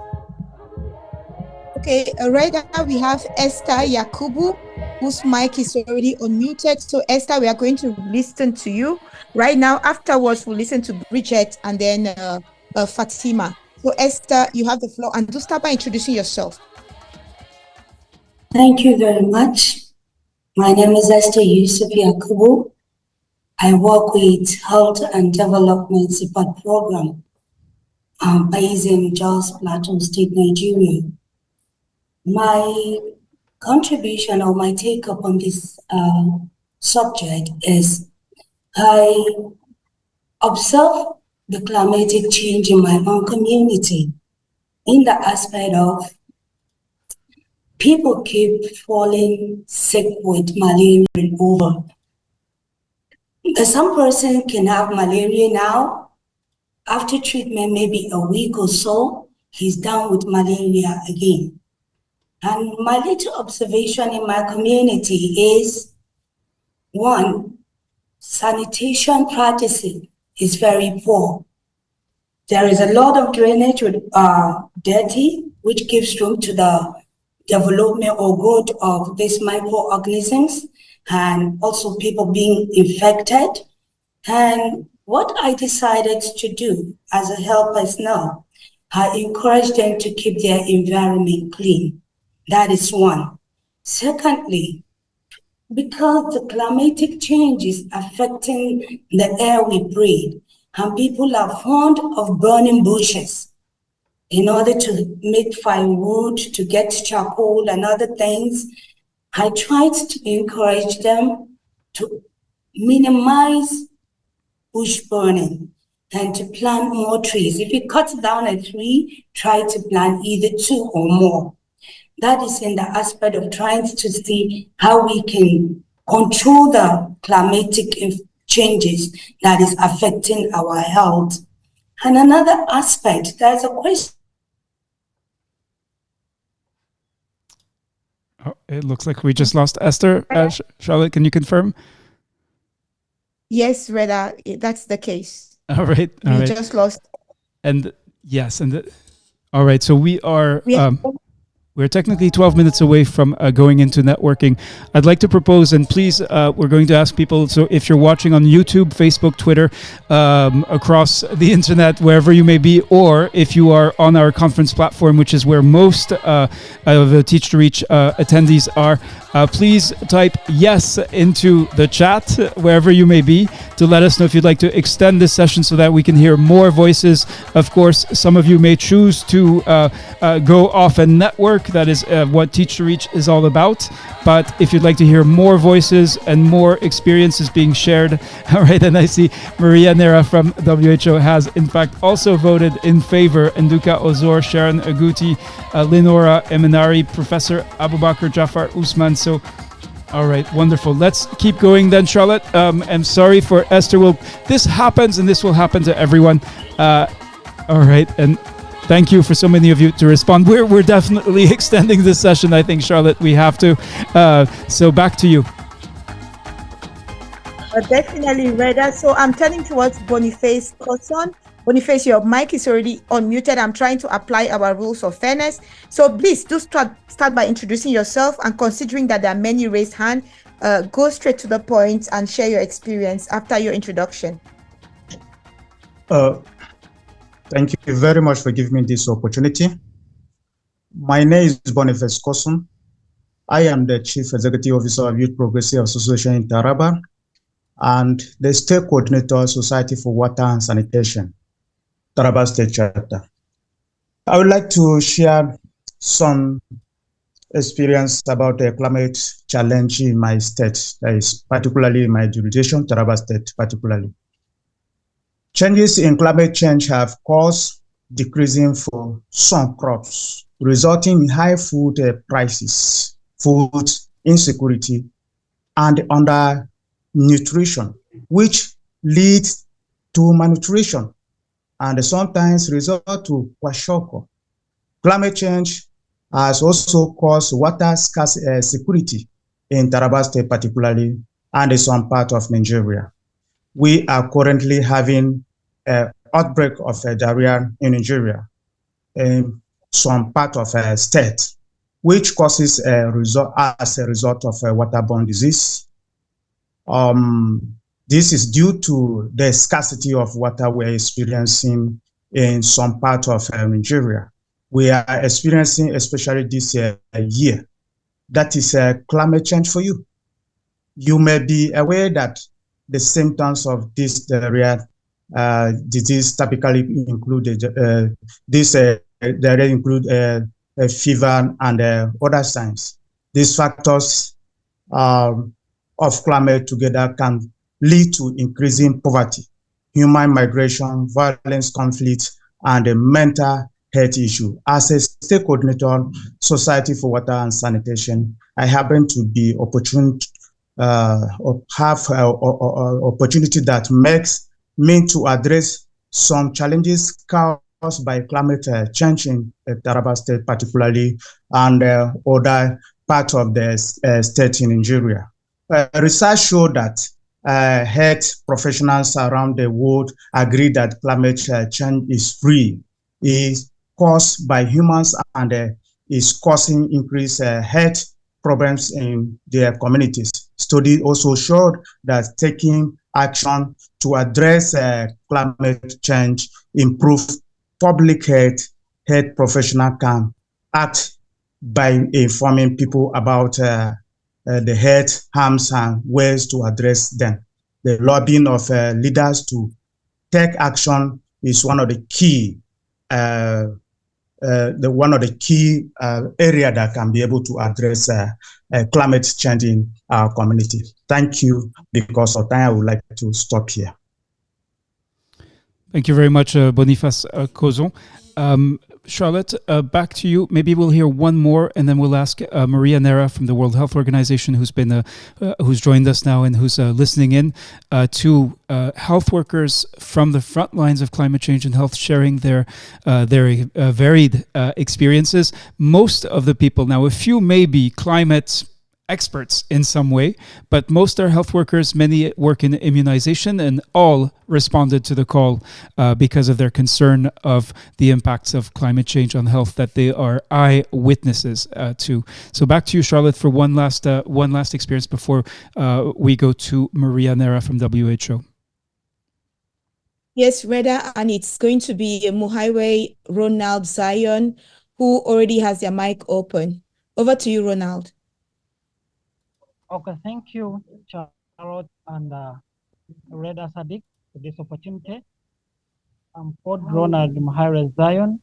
Okay, right now we have Esther Yakubu, whose mic is already unmuted. So Esther, we are going to listen to you right now. Afterwards, we'll listen to Bridget and then Fatima. So Esther, you have the floor, and do start by introducing yourself. Thank you very much. My name is Esther Yusuf Yakubu. I work with Health and Development Support Program based in Jos Plateau State, Nigeria. My contribution or my take up on this subject is I observe the climatic change in my own community in the aspect of people keep falling sick with malaria over. Some person can have malaria now. After treatment, maybe a week or so, he's down with malaria again. And my little observation in my community is, one, sanitation practices is very poor. There is a lot of drainage with dirty, which gives room to the development or growth of these microorganisms, and also people being infected. And what I decided to do as a health personnel, I encourage them to keep their environment clean. That is one. Secondly, because the climatic change is affecting the air we breathe, and people are fond of burning bushes in order to make firewood, to get charcoal and other things, I tried to encourage them to minimize bush burning and to plant more trees. If you cut down a tree, try to plant either 2 or more. That is in the aspect of trying to see how we can control the climatic changes that is affecting our health. And another aspect, there's a question. Oh, it looks like we just lost Esther. Charlotte, can you confirm? Yes, Reda, that's the case. All right. We just lost. And yes, all right. So we are. We're technically 12 minutes away from going into networking. I'd like to propose, and please, we're going to ask people, so if you're watching on YouTube, Facebook, Twitter, across the internet, wherever you may be, or if you are on our conference platform, which is where most of the Teach to Reach attendees are, please type yes into the chat, wherever you may be, to let us know if you'd like to extend this session so that we can hear more voices. Of course, some of you may choose to go off and network. That is what Teach to Reach is all about. But if you'd like to hear more voices and more experiences being shared, all right, and I see Maria Nera from WHO has in fact also voted in favor. Nduka Ozor, Sharon Aguti, Lenora Eminari, Professor Abubakar Jafar Usman. So, all right, wonderful. Let's keep going then, Charlotte. I'm sorry for Esther. This happens, and this will happen to everyone. All right, and thank you for so many of you to respond. We're definitely extending this session. I think, Charlotte, we have to. So back to you. Definitely, Reda. So I'm turning towards Boniface Cotton. Boniface, your mic is already unmuted. I'm trying to apply our rules of fairness. So please do start by introducing yourself, and considering that there are many raised hands, go straight to the point and share your experience after your introduction. Thank you very much for giving me this opportunity. My name is Boniface Kosun. I am the Chief Executive Officer of Youth Progressive Association in Taraba and the State Coordinator Society for Water and Sanitation, Taraba State Chapter. I would like to share some experience about the climate challenge in my state, particularly in my jurisdiction, Taraba State particularly. Changes in climate change have caused decreasing for some crops, resulting in high food prices, food insecurity, and undernutrition, which leads to malnutrition and sometimes result to kwashiorkor. Climate change has also caused water security in Taraba State particularly, and in some part of Nigeria. We are currently having an outbreak of diarrhea in Nigeria in some part of a state, which causes as a result of a waterborne disease. This is due to the scarcity of water we're experiencing in some part of Nigeria. We are experiencing, especially this year, that is climate change for you. You may be aware that the symptoms of this diarrhea disease typically include fever and other signs. These factors of climate together can lead to increasing poverty, human migration, violence, conflict, and a mental health issue. As a state coordinator, Society for Water and Sanitation, I happen to be opportunity that makes me to address some challenges caused by climate change in Taraba State particularly, and other parts of the state in Nigeria. Research showed that health professionals around the world agree that climate change is caused by humans and is causing increased health problems in their communities. Study also showed that taking action to address climate change, improve public health professionals can act by informing people about the health harms and ways to address them. The lobbying of leaders to take action is one of the key area that can be able to address climate change in our community. Thank you. Because of time, I would like to stop here. Thank you very much, Boniface Kozon. Charlotte, back to you. Maybe we'll hear one more, and then we'll ask Maria Nera from the World Health Organization, who's joined us now and who's listening in, to health workers from the front lines of climate change and health, sharing their varied experiences. Most of the people now, a few may be climate experts in some way, but most are health workers. Many work in immunization, and all responded to the call because of their concern of the impacts of climate change on health that they are eyewitnesses to. So back to you, Charlotte, for one last experience before we go to Maria Nera from WHO. Yes, Reda, and it's going to be Muhaiwe Ronald Zion, who already has their mic open. Over to you, Ronald. Okay, thank you, Charlotte and Reda Sadiq, for this opportunity. I'm called Ronald Muhaiwe Zion.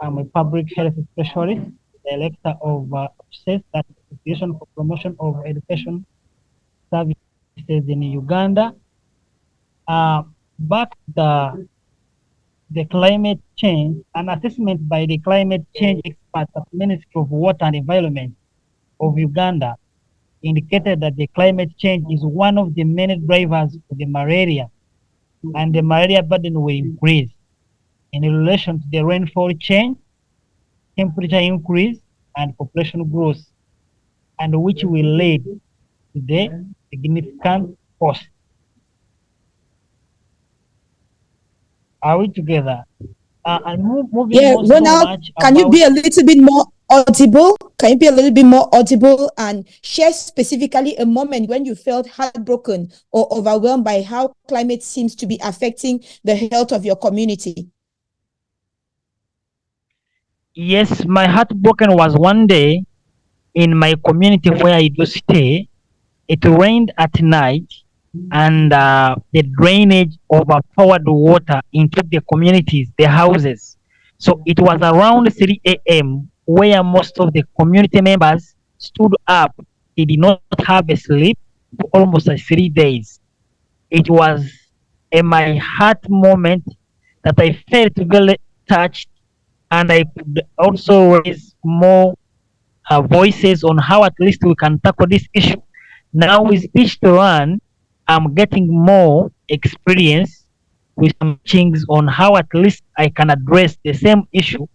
I'm a public health specialist, director of APSES, that's Association for Promotion of Education Services in Uganda. But the climate change, an assessment by the climate change experts at the Ministry of Water and Environment of Uganda indicated that the climate change is one of the main drivers for the malaria, and the malaria burden will increase in relation to the rainfall change, temperature increase, and population growth, and which will lead to the significant cost. Are we together? Ronald, can you be a little bit more audible? Can you be a little bit more audible and share specifically a moment when you felt heartbroken or overwhelmed by how climate seems to be affecting the health of your community? Yes, my heartbroken was one day in my community where I do stay. It rained at night, and the drainage overpowered water into the communities, the houses. So it was around 3 a.m. where most of the community members stood up. He did not have a sleep for almost 3 days. It was a my heart moment that I felt very touched, and I could also raise more voices on how at least we can tackle this issue. Now with Teach to Run, I'm getting more experience with some things on how at least I can address the same issue,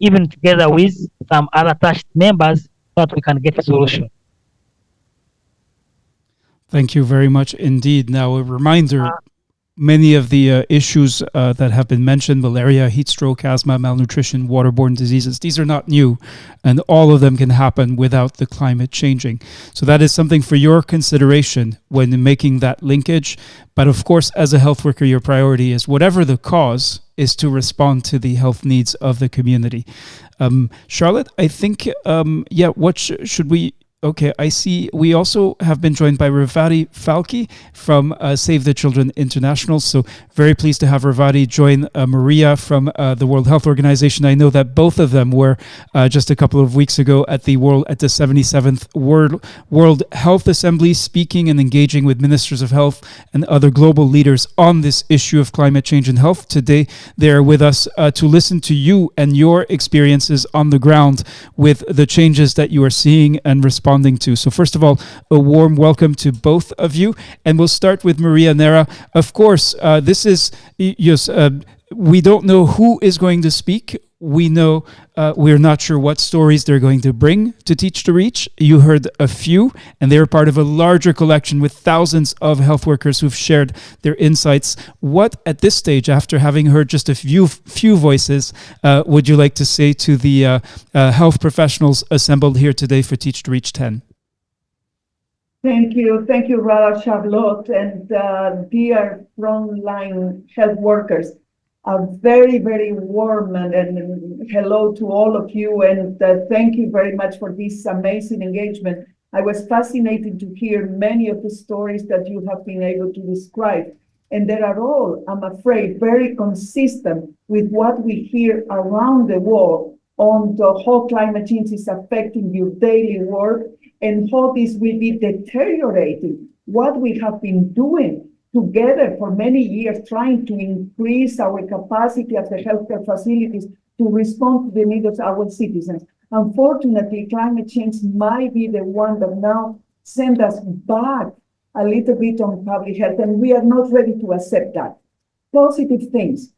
even together with some other touched members, so that we can get a solution. Thank you very much indeed. Now, a reminder, many of the issues that have been mentioned, malaria, heat stroke, asthma, malnutrition, waterborne diseases, these are not new, and all of them can happen without the climate changing. So that is something for your consideration when making that linkage. But of course, as a health worker, your priority is whatever the cause is to respond to the health needs of the community. Charlotte, I think, what should we... Okay, I see. We also have been joined by Ravati Falki from Save the Children International. So very pleased to have Ravati join Maria from the World Health Organization. I know that both of them were just a couple of weeks ago at the 77th World Health Assembly, speaking and engaging with ministers of health and other global leaders on this issue of climate change and health. Today, they're with us to listen to you and your experiences on the ground with the changes that you are seeing and responding to. So first of all, a warm welcome to both of you. And we'll start with Maria Nera. Of course, this is, we don't know who is going to speak. We know we're not sure what stories they're going to bring to Teach to Reach. You heard a few, and they're part of a larger collection with thousands of health workers who've shared their insights. What, at this stage, after having heard just a few voices, would you like to say to the health professionals assembled here today for Teach to Reach 10? Thank you, Rara, Charlotte, and dear frontline health workers. A very, very warm and hello to all of you, and thank you very much for this amazing engagement. I was fascinated to hear many of the stories that you have been able to describe, and they are all, I'm afraid, very consistent with what we hear around the world on the how climate change is affecting your daily work and how this will be deteriorating what we have been doing together for many years, trying to increase our capacity as the healthcare facilities to respond to the needs of our citizens. Unfortunately, climate change might be the one that now sends us back a little bit on public health, and we are not ready to accept that. Positive things.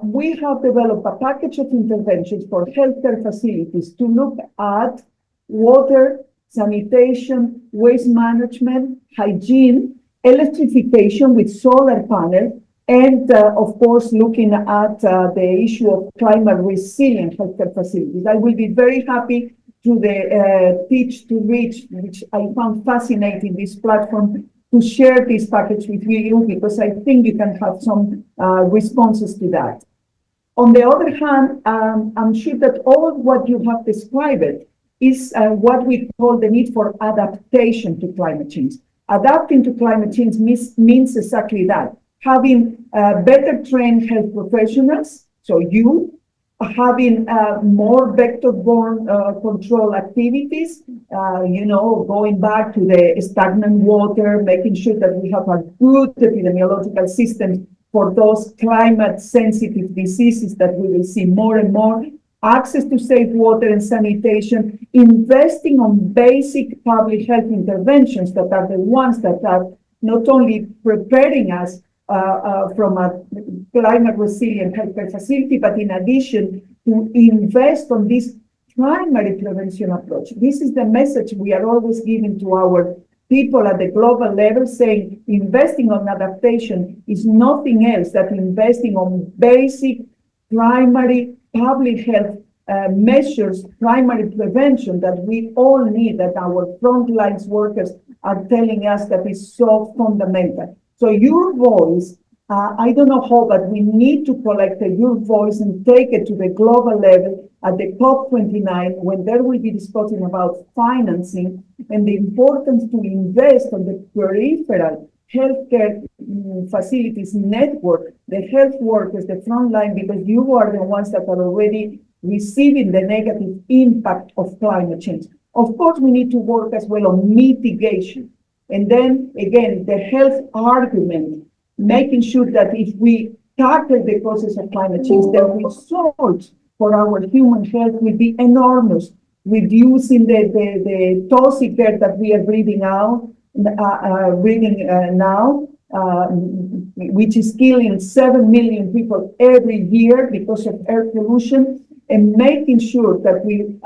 We have developed a package of interventions for healthcare facilities to look at water, sanitation, waste management, hygiene, electrification with solar panels, and of course, looking at the issue of climate resilient healthcare facilities. I will be very happy to the Teach to Reach, which I found fascinating, this platform, to share this package with you, because I think you can have some responses to that. On the other hand, I'm sure that all what you have described is what we call the need for adaptation to climate change. Adapting to climate change means exactly that. Having better trained health professionals, so you, having more vector-borne control activities, going back to the stagnant water, making sure that we have a good epidemiological system for those climate-sensitive diseases that we will see more and more, access to safe water and sanitation, investing on basic public health interventions that are the ones that are not only preparing us from a climate resilient healthcare facility, but in addition to invest on this primary prevention approach. This is the message we are always giving to our people at the global level, saying investing on adaptation is nothing else than investing on basic primary public health measures, primary prevention that we all need, that our frontlines workers are telling us that is so fundamental. So your voice, I don't know how, but we need to collect your voice and take it to the global level at the COP29, when there will be discussing about financing and the importance to invest on the peripheral healthcare facilities network, the health workers, the front line, because you are the ones that are already receiving the negative impact of climate change. Of course, we need to work as well on mitigation. And then again, the health argument, making sure that if we tackle the process of climate change, the results for our human health will be enormous, reducing the toxic air that we are breathing out, now, which is killing 7 million people every year because of air pollution, and making sure that we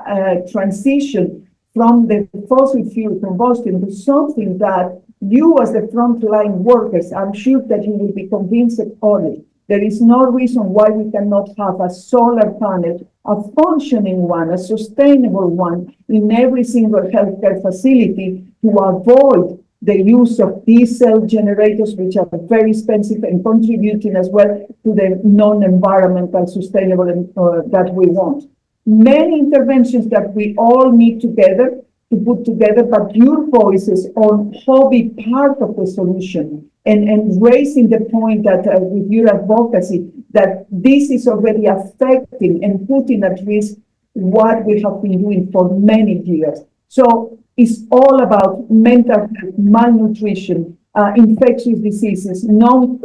transition from the fossil fuel combustion to something that you as the frontline workers, I'm sure that you will be convinced on it. There is no reason why we cannot have a solar panel, a functioning one, a sustainable one in every single healthcare facility to avoid the use of diesel generators, which are very expensive and contributing as well to the non-environmental sustainable that we want. Many interventions that we all need together to put together, but your voices on how be part of the solution and raising the point that with your advocacy, that this is already affecting and putting at risk what we have been doing for many years. So it's all about mental health, malnutrition, infectious diseases, chronic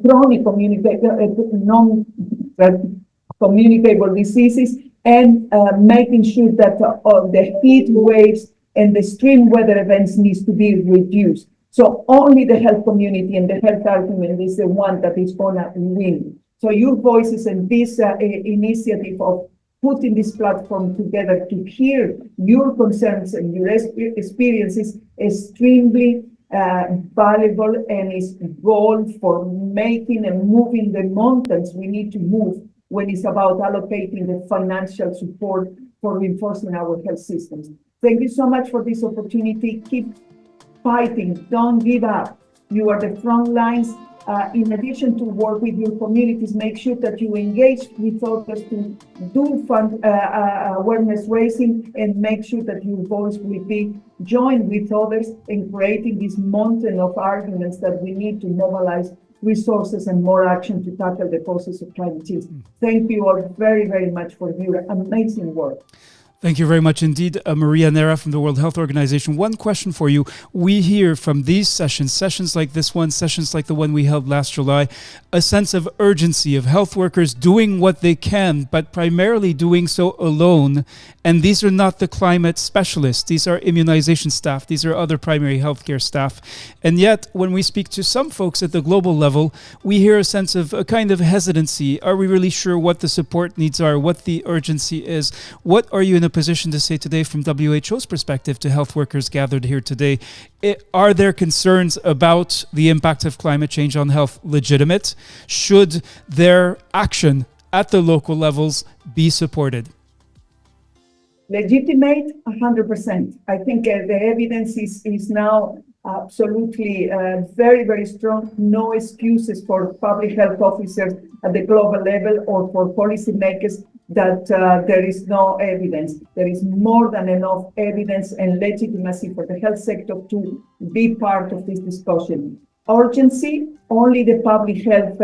non-communicable diseases, and making sure that the heat waves and the extreme weather events needs to be reduced. So only the health community and the health argument is the one that is gonna win. So your voices and this initiative of putting this platform together to hear your concerns and your experiences extremely valuable, and is goal for making and moving the mountains we need to move when it's about allocating the financial support for reinforcing our health systems. Thank you so much for this opportunity. Keep fighting, don't give up. You are the front lines. In addition to work with your communities, make sure that you engage with others to do awareness raising, and make sure that your voice will be joined with others in creating this mountain of arguments that we need to mobilize resources and more action to tackle the causes of climate change. Thank you all very, very much for your amazing work. Thank you very much indeed, Maria Nera from the World Health Organization. One question for you. We hear from these sessions like this one, sessions like the one we held last July, a sense of urgency of health workers doing what they can, but primarily doing so alone. And these are not the climate specialists. These are immunization staff. These are other primary healthcare staff. And yet, when we speak to some folks at the global level, we hear a sense of a kind of hesitancy. Are we really sure what the support needs are, what the urgency is? What are you in a position to say today from WHO's perspective to health workers gathered here today? Are there concerns about the impact of climate change on health legitimate? Should their action at the local levels be supported? Legitimate, 100%. I think the evidence is now absolutely very, very strong. No excuses for public health officers at the global level or for policymakers that there is no evidence. There is more than enough evidence and legitimacy for the health sector to be part of this discussion. Urgency, only the public health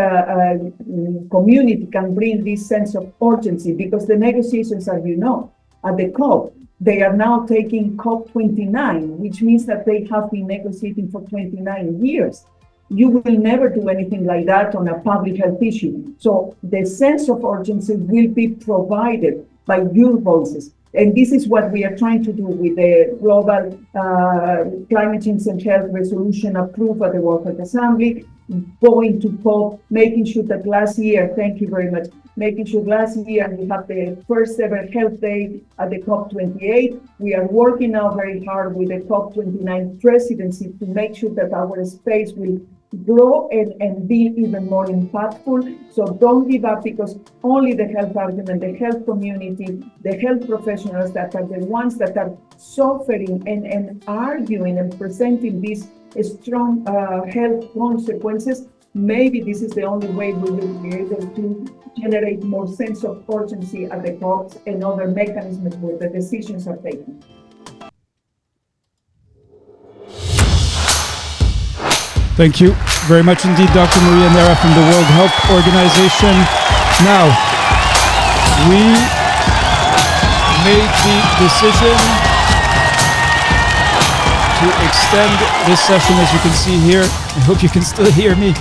community can bring this sense of urgency, because the negotiations, as you know, at the COP, they are now taking COP29, which means that they have been negotiating for 29 years. You will never do anything like that on a public health issue. So the sense of urgency will be provided by your voices. And this is what we are trying to do with the global climate change and health resolution approved at the World Health Assembly, going to COP, making sure that last year, thank you very much, making sure last year we have the first ever health day at the COP28. We are working now very hard with the COP29 presidency to make sure that our space will grow and be even more impactful. So don't give up, because only the health argument, the health community, the health professionals that are the ones that are suffering and arguing and presenting these strong health consequences, maybe this is the only way we will be able to generate more sense of urgency at the COPs and other mechanisms where the decisions are taken. Thank you very much indeed, Dr. Maria Nera from the World Health Organization. Now, we made the decision to extend this session, as you can see here. I hope you can still hear me.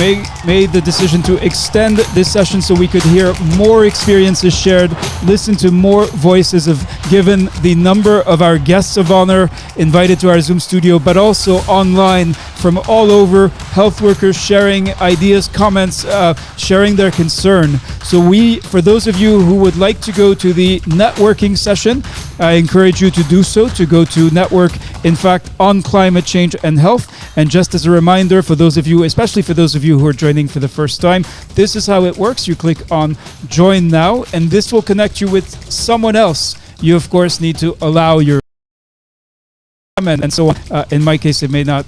We made the decision to extend this session so we could hear more experiences shared, listen to more voices given the number of our guests of honor invited to our Zoom studio, but also online from all over, health workers sharing ideas, comments, sharing their concern. So for those of you who would like to go to the networking session, I encourage you to do so, to go to Network, in fact, on climate change and health. And just as a reminder for those of you, especially for those of you who are joining for the first time, this is how it works. You click on Join Now, and this will connect you with someone else. You, of course, need to allow your comment and so on. In my case, it may not,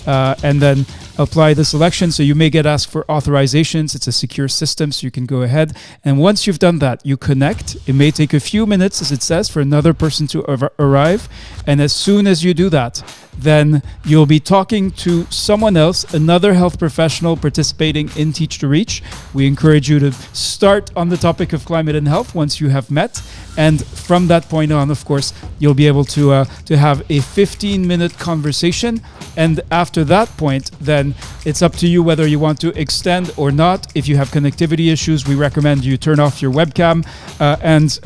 and then apply the selection. So you may get asked for authorizations. It's a secure system, so you can go ahead. And once you've done that, you connect. It may take a few minutes, as it says, for another person to arrive. And as soon as you do that, then you'll be talking to someone else, another health professional participating in Teach to Reach. We encourage you to start on the topic of climate and health once you have met. And from that point on, of course, you'll be able to have a 15-minute conversation. And after that point, then it's up to you whether you want to extend or not. If you have connectivity issues, we recommend you turn off your webcam and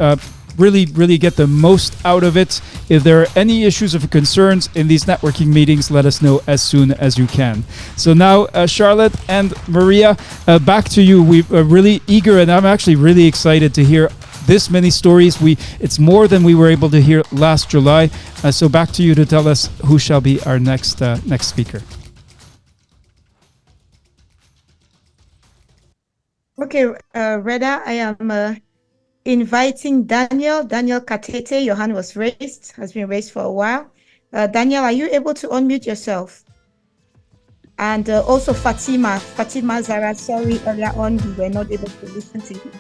really get the most out of it. If there are any issues or concerns in these networking meetings, let us know as soon as you can. So now, Charlotte and Maria, back to you. We're really eager, and I'm actually really excited to hear this many stories. It's more than we were able to hear last July. So back to you to tell us who shall be our next speaker. Okay, Reda, I am inviting Daniel Katete. Your hand was raised, has been raised for a while. Daniel, are you able to unmute yourself? And also Fatima Zara, sorry, earlier on we were not able to listen to you.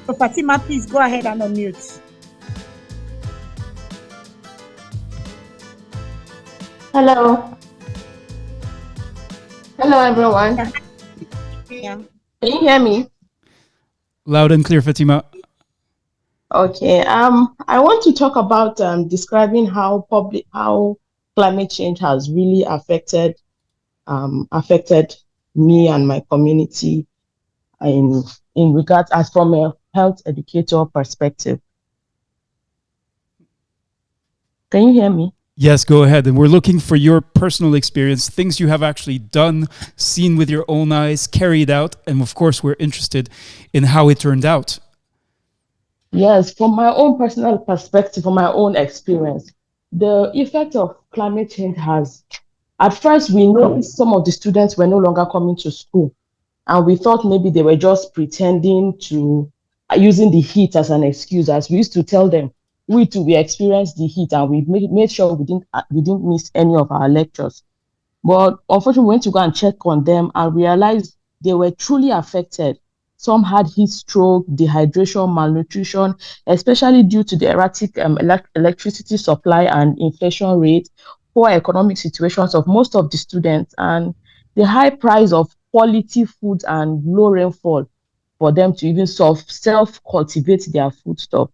So Fatima, please go ahead and unmute. Hello. Hello, everyone. Yeah. Can you hear me? Loud and clear, Fatima. Okay. I want to talk about describing how climate change has really affected me and my community in regards as from a health educator perspective. Can you hear me? Yes, go ahead. And we're looking for your personal experience, things you have actually done, seen with your own eyes, carried out. And of course, we're interested in how it turned out. Yes, from my own personal perspective, from my own experience, the effect of climate change has, at first we noticed some of the students were no longer coming to school. And we thought maybe they were just pretending to, using the heat as an excuse, as we used to tell them, we experienced the heat and we made sure we didn't miss any of our lectures. But unfortunately, we went to go and check on them and realized they were truly affected. Some had heat stroke, dehydration, malnutrition, especially due to the erratic electricity supply and inflation rate, poor economic situations of most of the students, and the high price of quality food and low rainfall for them to even self-cultivate their foodstuff.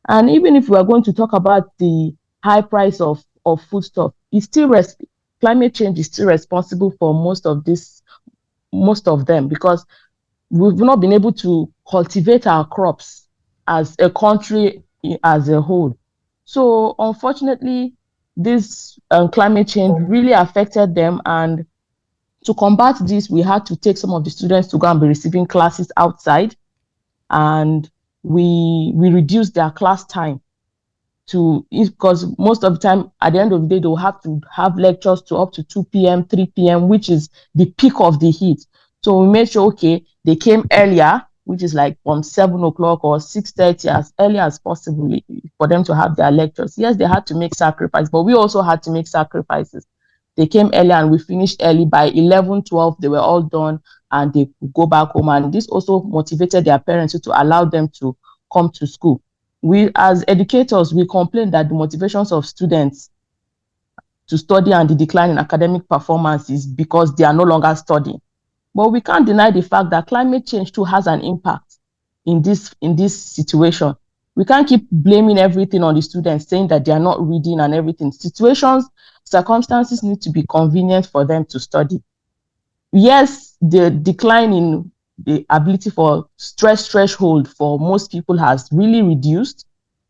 And even if we are going to talk about the high price of foodstuff, it's still climate change is still responsible for most of them, because we've not been able to cultivate our crops as a country as a whole. So unfortunately, this climate change really affected them, and to combat this, we had to take some of the students to go and be receiving classes outside, and we reduced their class time because most of the time at the end of the day they'll have to have lectures to up to 2 p.m., 3 p.m., which is the peak of the heat. So we made sure, okay, they came earlier, which is like from 7 o'clock or 6:30, as early as possible for them to have their lectures. Yes, they had to make sacrifices, but we also had to make sacrifices. They came early and we finished early. By 11, 12, they were all done and they could go back home. And this also motivated their parents to allow them to come to school. We, as educators, we complain that the motivations of students to study and the decline in academic performance is because they are no longer studying. But we can't deny the fact that climate change too has an impact in this situation. We can't keep blaming everything on the students, saying that they are not reading and everything. Circumstances need to be convenient for them to study. Yes, the decline in the ability for stress threshold for most people has really reduced,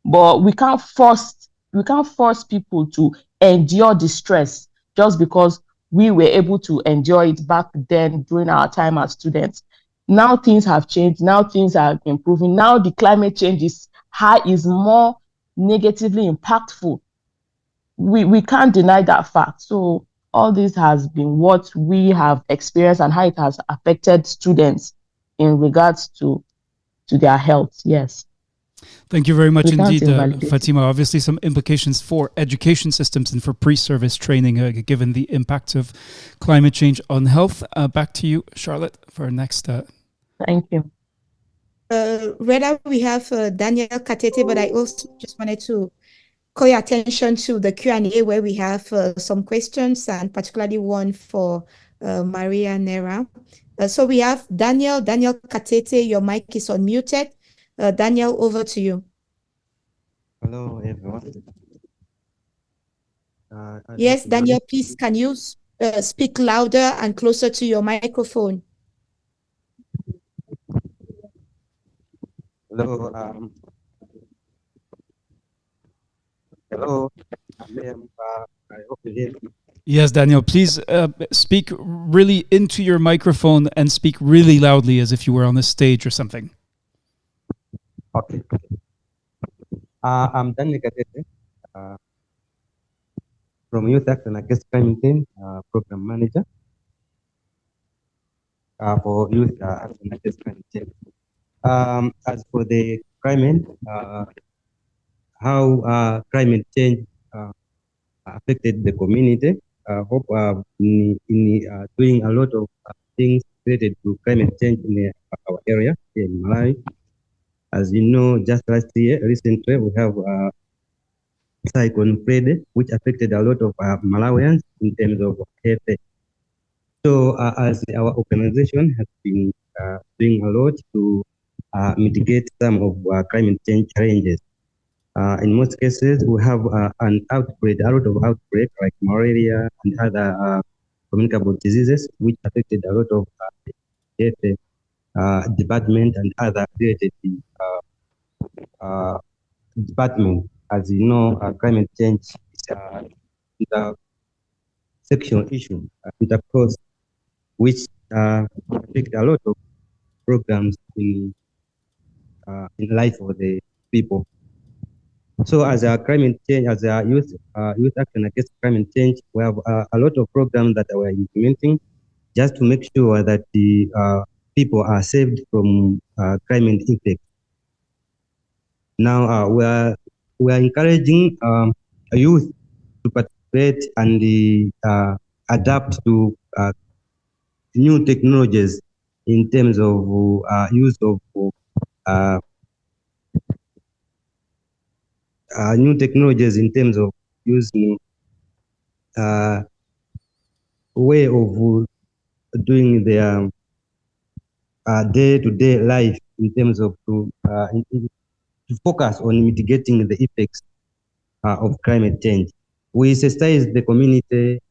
but we can't force people to endure the stress just because we were able to enjoy it back then during our time as students. Now things have changed. Now things are improving. Now the climate change is more negatively impactful. We can't deny that fact. So all this has been what we have experienced and how it has affected students in regards to their health. Yes. Thank you very much indeed, Fatima. Obviously, some implications for education systems and for pre-service training, given the impact of climate change on health. Back to you, Charlotte, for our next. Thank you. Reda, we have Daniel Katete, but I also just wanted to call your attention to the Q&A where we have some questions, and particularly one for Maria Nera. So we have Daniel Katete. Your mic is unmuted. Daniel, over to you. Hello, everyone. Yes, Daniel, please, can you speak louder and closer to your microphone? Hello. Hello. I hope you hear me. Yes, Daniel, please speak really into your microphone and speak really loudly as if you were on a stage or something. Okay. I'm Daniel Katete from Youth Action Against Climate Change, Program Manager for Youth Action Against Climate Change. As for the climate, how climate change affected the community, hope in doing a lot of things related to climate change in our area here in Malawi. As you know, just recently, we have Cyclone Freddy, which affected a lot of Malawians in terms of health. So, as our organization has been doing a lot to mitigate some of climate change challenges. In most cases, we have a lot of outbreak like malaria and other communicable diseases, which affected a lot of health department and other related department. As you know, climate change is a sectional issue, intercourse, which affect a lot of programs in life of the people. So, as a climate change, as a youth action against climate change, we have a lot of programs that we are implementing just to make sure that the people are saved from climate impact. Now, we are encouraging youth to participate and adapt to new technologies in terms of use of new technologies in terms of using way of doing their day-to-day life in terms of to focus on mitigating the effects of climate change. We sensitize the community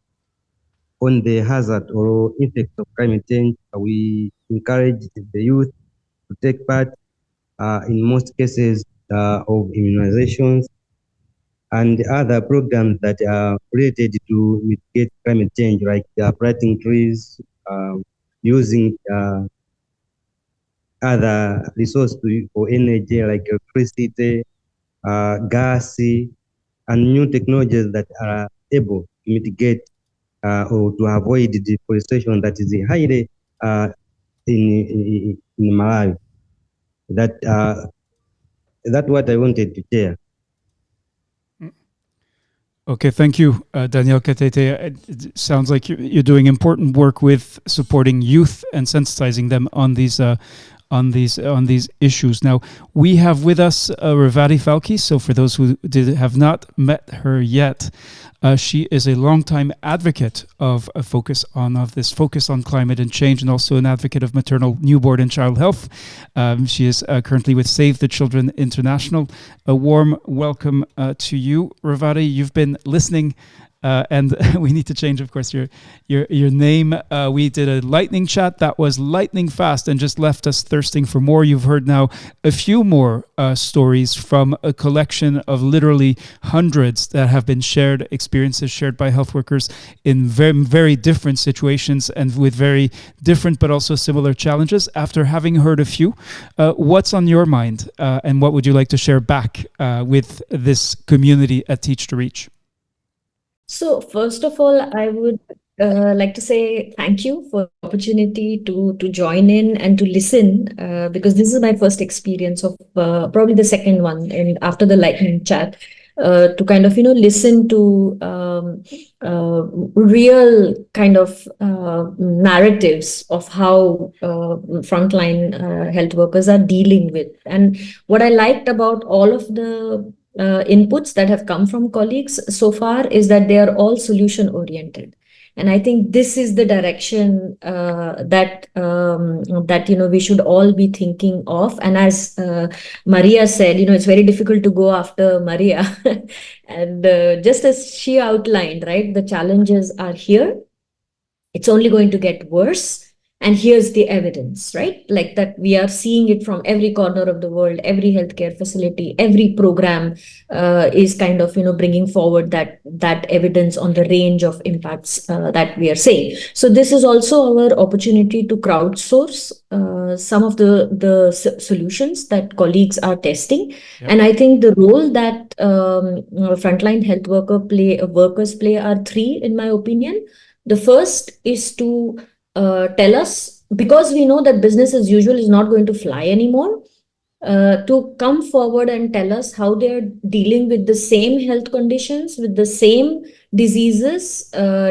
on the hazard or effects of climate change. We encourage the youth to take part in most cases of immunizations and other programs that are related to mitigate climate change, like planting trees, using other resources for energy like electricity, gas, and new technologies that are able to mitigate or to avoid deforestation that is highly in Malawi. That's what I wanted to share. Okay, thank you, Daniel Katete. It sounds like you're doing important work with supporting youth and sensitizing them on these on these issues. Now, we have with us Ravati Falki. So for those who have not met her yet, she is a longtime advocate of this focus on climate and change, and also an advocate of maternal, newborn, and child health. She is currently with Save the Children International. A warm welcome to you, Ravati. You've been listening. And we need to change, of course, your name. We did a lightning chat that was lightning fast and just left us thirsting for more. You've heard now a few more stories from a collection of literally hundreds that have been shared, experiences shared by health workers in very, very different situations and with very different but also similar challenges. After having heard a few, what's on your mind and what would you like to share back with this community at Teach to Reach? So first of all, I would like to say thank you for the opportunity to join in and to listen, because this is my first experience of probably the second one, and after the lightning chat, to kind of listen to real kind of narratives of how frontline health workers are dealing with. And what I liked about all of the inputs that have come from colleagues so far is that they are all solution oriented, and I think this is the direction that we should all be thinking of. And as Maria said, it's very difficult to go after Maria and just as she outlined, right, the challenges are here. It's only going to get worse. And here's the evidence, right? Like that we are seeing it from every corner of the world, every healthcare facility, every program is kind of, bringing forward that evidence on the range of impacts that we are seeing. So this is also our opportunity to crowdsource some of the solutions that colleagues are testing. Yep. And I think the role that frontline health workers play are three, in my opinion. The first is to tell us, because we know that business as usual is not going to fly anymore, to come forward and tell us how they're dealing with the same health conditions, with the same diseases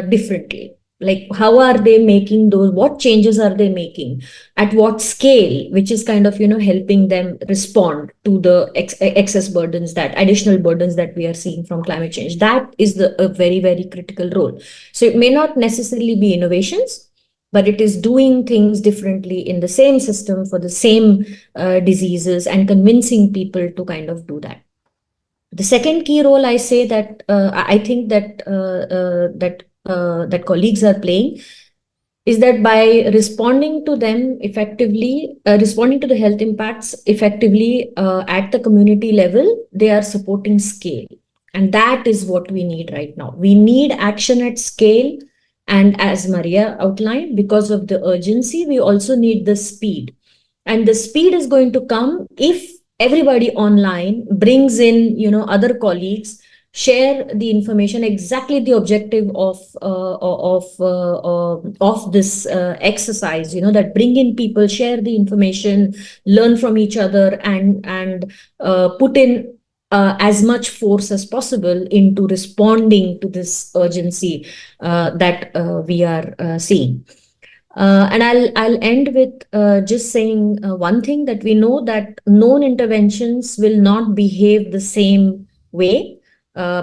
differently. Like, how are they making those, what changes are they making, at what scale, which is kind of, helping them respond to the excess burdens, that additional burdens that we are seeing from climate change. That is a very, very critical role. So it may not necessarily be innovations, but it is doing things differently in the same system for the same diseases and convincing people to kind of do that. The second key role I say that I think that that colleagues are playing is that by responding to them effectively, responding to the health impacts effectively at the community level, they are supporting scale. And that is what we need right now. We need action at scale. And as Maria outlined, because of the urgency, we also need the speed. And the speed is going to come if everybody online brings in, other colleagues, share the information, exactly the objective of this exercise, that bring in people, share the information, learn from each other, and put in as much force as possible into responding to this urgency that we are seeing. And I'll end with just saying one thing, that we know that known interventions will not behave the same way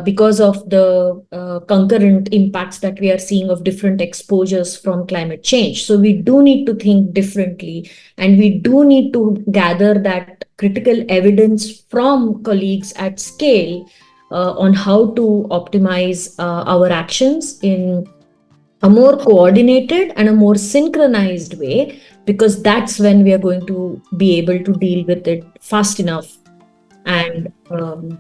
because of the concurrent impacts that we are seeing of different exposures from climate change. So we do need to think differently, and we do need to gather that critical evidence from colleagues at scale on how to optimize our actions in a more coordinated and a more synchronized way, because that's when we are going to be able to deal with it fast enough and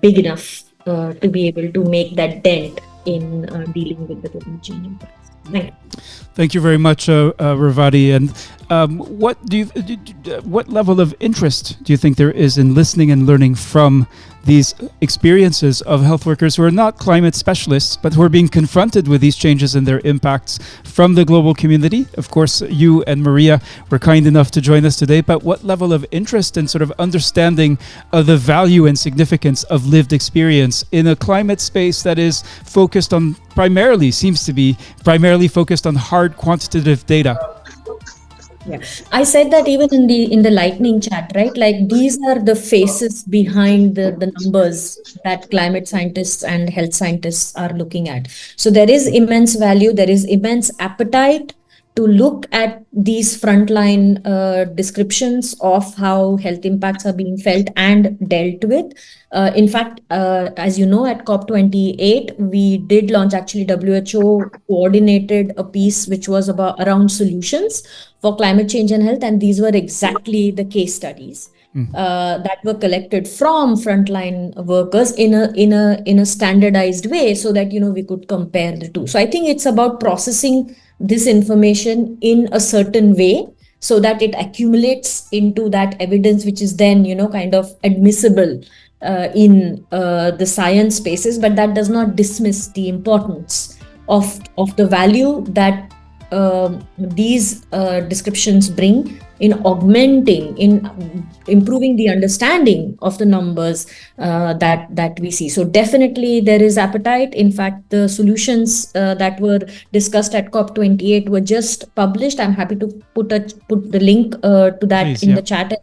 big enough to be able to make that dent in dealing with the climate change impacts. Thank you. Thank you very much, Ravati. And what level of interest do you think there is in listening and learning from these experiences of health workers who are not climate specialists, but who are being confronted with these changes and their impacts from the global community? Of course, you and Maria were kind enough to join us today, but what level of interest and sort of understanding of the value and significance of lived experience in a climate space that is focused on, seems to be primarily focused on hard quantitative data? Yeah, I said that even in the lightning chat, right? Like these are the faces behind the numbers that climate scientists and health scientists are looking at. So there is immense value, there is immense appetite to look at these frontline descriptions of how health impacts are being felt and dealt with. In fact, as you know, at COP28, we did launch, actually WHO coordinated a piece which was about around solutions for climate change and health, and these were exactly the case studies that were collected from frontline workers in a standardized way, so that we could compare the two. So I think it's about processing this information in a certain way so that it accumulates into that evidence, which is then kind of admissible in the science spaces. But that does not dismiss the importance of the value that these descriptions bring in augmenting, in improving the understanding of the numbers that we see. So definitely there is appetite. In fact, the solutions that were discussed at COP28 were just published. I'm happy to put the link to that Please, in yeah. the chat as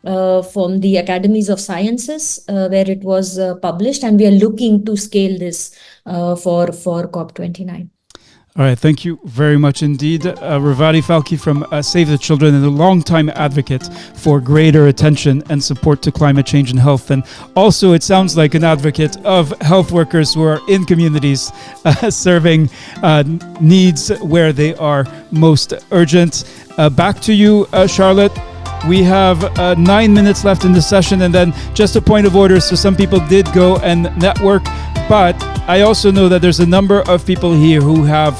well, from the Academies of Sciences, where it was published, and we are looking to scale this for COP29. All right, thank you very much indeed. Ravati Falki from Save the Children, and a longtime advocate for greater attention and support to climate change and health. And also, it sounds like an advocate of health workers who are in communities serving needs where they are most urgent. Back to you, Charlotte. We have 9 minutes left in the session, and then just a point of order. So some people did go and network, but I also know that there's a number of people here who have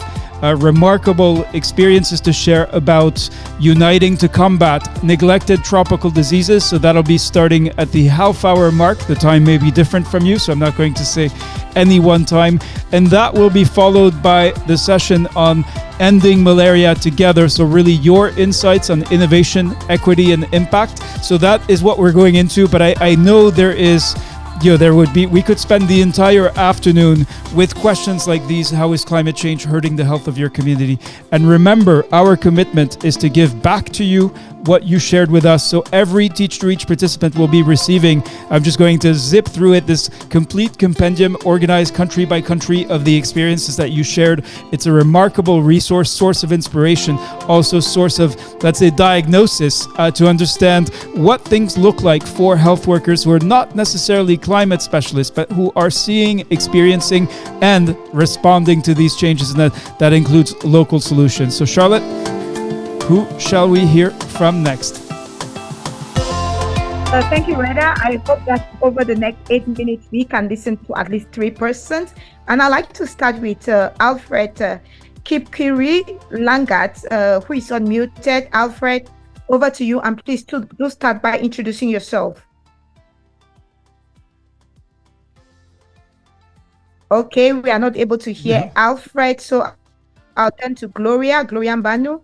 remarkable experiences to share about uniting to combat neglected tropical diseases. So that'll be starting at the half hour mark. The time may be different from you, so I'm not going to say any one time. And that will be followed by the session on ending malaria together. So really your insights on innovation, equity, and impact. So that is what we're going into. But I know there is, we could spend the entire afternoon with questions like these. How is climate change hurting the health of your community? And remember, our commitment is to give back to you what you shared with us. So every Teach to Reach participant will be receiving, I'm just going to zip through it, this complete compendium organized country by country of the experiences that you shared. It's a remarkable resource, source of inspiration, also source of, let's say, diagnosis to understand what things look like for health workers who are not necessarily climate specialists, but who are seeing, experiencing, and responding to these changes. And that includes local solutions. So Charlotte, who shall we hear from next? Thank you, Reda. I hope that over the next 8 minutes, we can listen to at least 3 persons. And I'd like to start with Alfred Kipkiri Langat, who is unmuted. Alfred, over to you. And please do start by introducing yourself. Okay, we are not able to hear Alfred, so I'll turn to Gloria Mbanu.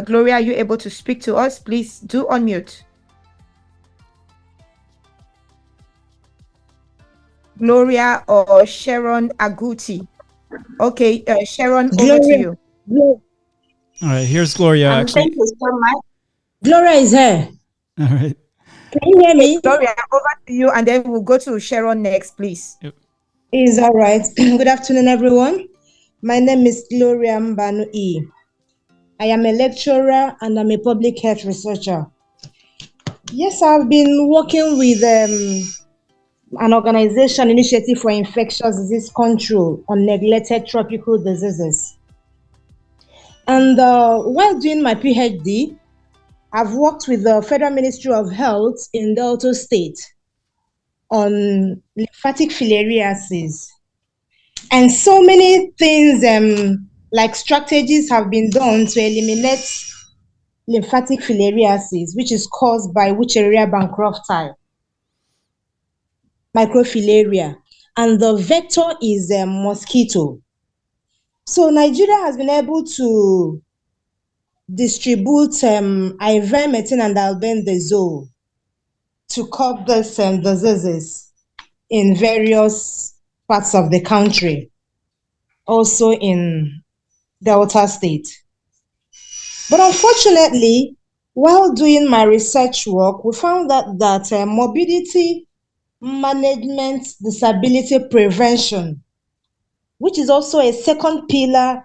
Gloria, are you able to speak to us? Please do unmute. Gloria or Sharon Aguti. Okay, Sharon, over to you. All right, here's Gloria. Actually, thank you so much. Gloria is here. All right. Can you hear me? Gloria, over to you, and then we'll go to Sharon next, please. Yep. Is all right. Good afternoon, everyone. My name is Gloria Mbanu E. I am a lecturer and I'm a public health researcher. Yes, I've been working with an organization, Initiative for Infectious Disease Control, on neglected tropical diseases. And while doing my PhD, I've worked with the Federal Ministry of Health in Delta State on lymphatic filariasis. And so many things like strategies have been done to eliminate lymphatic filariasis, which is caused by Wuchereria bancrofti microfilaria, and the vector is a mosquito. So Nigeria has been able to distribute ivermectin and albendazole to curb these diseases in various parts of the country, also in Delta State. But unfortunately, while doing my research work, we found that morbidity management, disability prevention, which is also a second pillar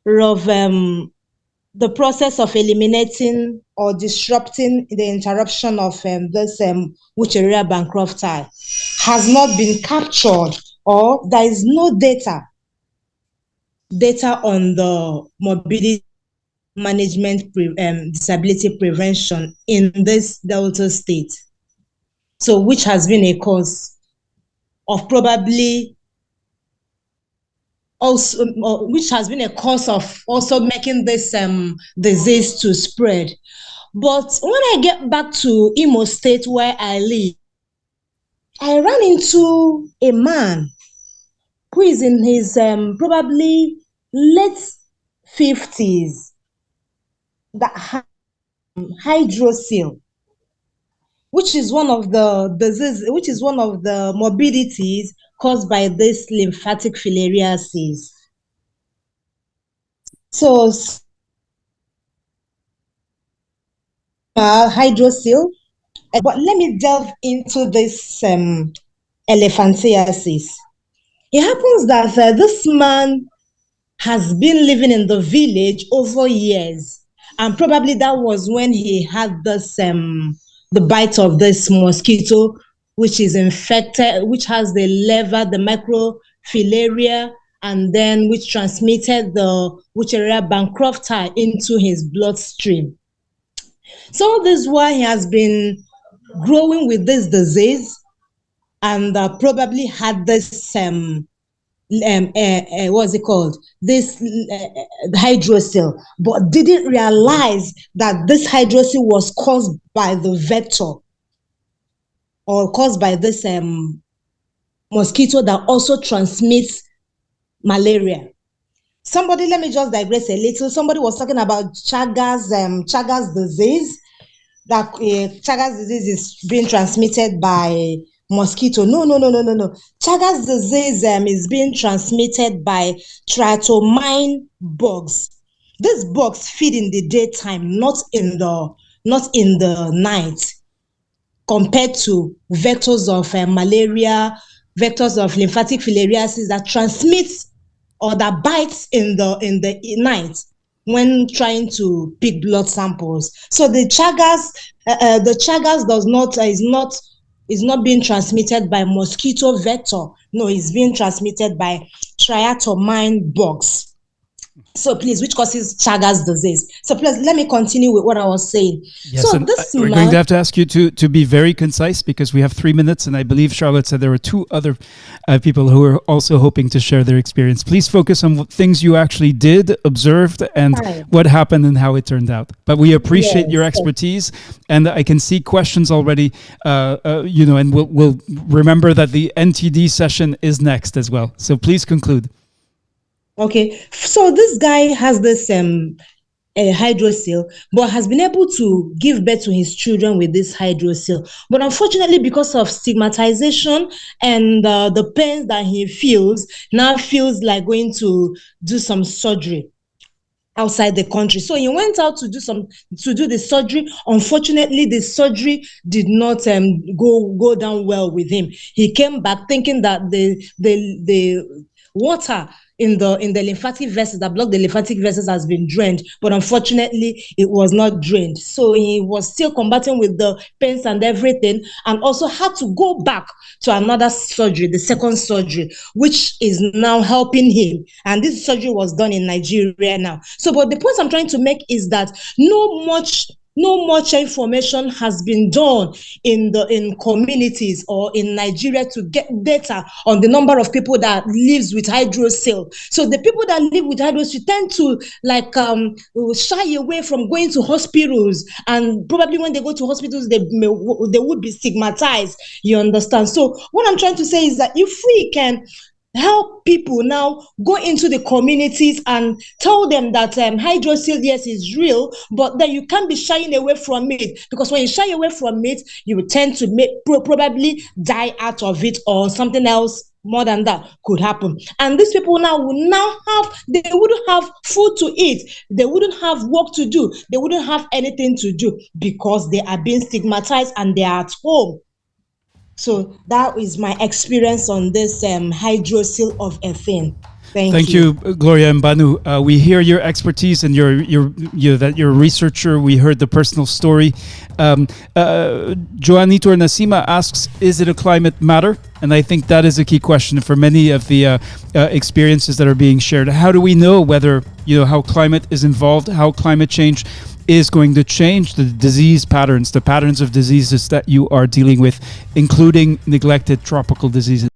of the process of eliminating or disrupting the interruption of this Wucheria bankruptcy, has not been captured, or there is no data on the morbidity management disability prevention in this Delta state. So which has been a cause of probably also, which has been a cause of also making this disease to spread. But when I get back to Imo State where I live, I ran into a man who is in his probably late 50s that had hydrocele, which is one of the disease, which is one of the morbidities caused by this lymphatic filariasis. So hydrocele, but let me delve into this elephantiasis. It happens that this man has been living in the village over years, and probably that was when he had this the bite of this mosquito, which is infected, which has the lever, the microfilaria, and then which transmitted the Wucheria bankruptcy into his bloodstream. So this is why he has been growing with this disease, and probably had this what's it called? This hydrocele, but didn't realize that this hydrocele was caused by the vector, or caused by this mosquito that also transmits malaria. Somebody, let me just digress a little. Somebody was talking about Chagas disease, that Chagas disease is being transmitted by mosquito. No. Chagas disease is being transmitted by triatomine bugs. These bugs feed in the daytime, not in the night, compared to vectors of malaria, vectors of lymphatic filariasis that transmits or that bites in the night when trying to pick blood samples. So the Chagas is not being transmitted by mosquito vector. No, it's being transmitted by triatomine bugs. So please, which causes Chagas disease? So please, let me continue with what I was saying. Yes, so and this we're going to have to ask you to be very concise, because we have 3 minutes, and I believe Charlotte said there were 2 other people who are also hoping to share their experience. Please focus on things you actually did, observed, and what happened and how it turned out. But we appreciate your expertise, and I can see questions already, and we'll remember that the NTD session is next as well. So please conclude. Okay, so this guy has this hydrocele, but has been able to give birth to his children with this hydrocele. But unfortunately, because of stigmatization and the pains that he feels, now feels like going to do some surgery outside the country. So he went out to do the surgery. Unfortunately, the surgery did not go down well with him. He came back thinking that the water in the lymphatic vessels that block the lymphatic vessels has been drained, but unfortunately it was not drained. So he was still combating with the pains and everything, and also had to go back to another surgery, the second surgery, which is now helping him. And this surgery was done in Nigeria now. So, but the point I'm trying to make is that no much information has been done in communities or in Nigeria to get data on the number of people that lives with hydrocele. So the people that live with hydrocele tend to shy away from going to hospitals, and probably when they go to hospitals, they would be stigmatized. You understand? So what I'm trying to say is that if we can help people now go into the communities and tell them that hydrocele, yes, is real, but then you can't be shying away from it, because when you shy away from it, you will tend to probably die out of it, or something else more than that could happen. And these people now will now have, they wouldn't have food to eat, they wouldn't have work to do, they wouldn't have anything to do because they are being stigmatized and they are at home. So that is my experience on this hydrocele of ethane. Thank you, Gloria Mbanu. We hear your expertise and that you're a researcher. We heard the personal story. Joanito or Nasima asks, is it a climate matter? And I think that is a key question for many of the experiences that are being shared. How do we know whether, how climate is involved, how climate change is going to change the disease patterns, the patterns of diseases that you are dealing with, including neglected tropical diseases?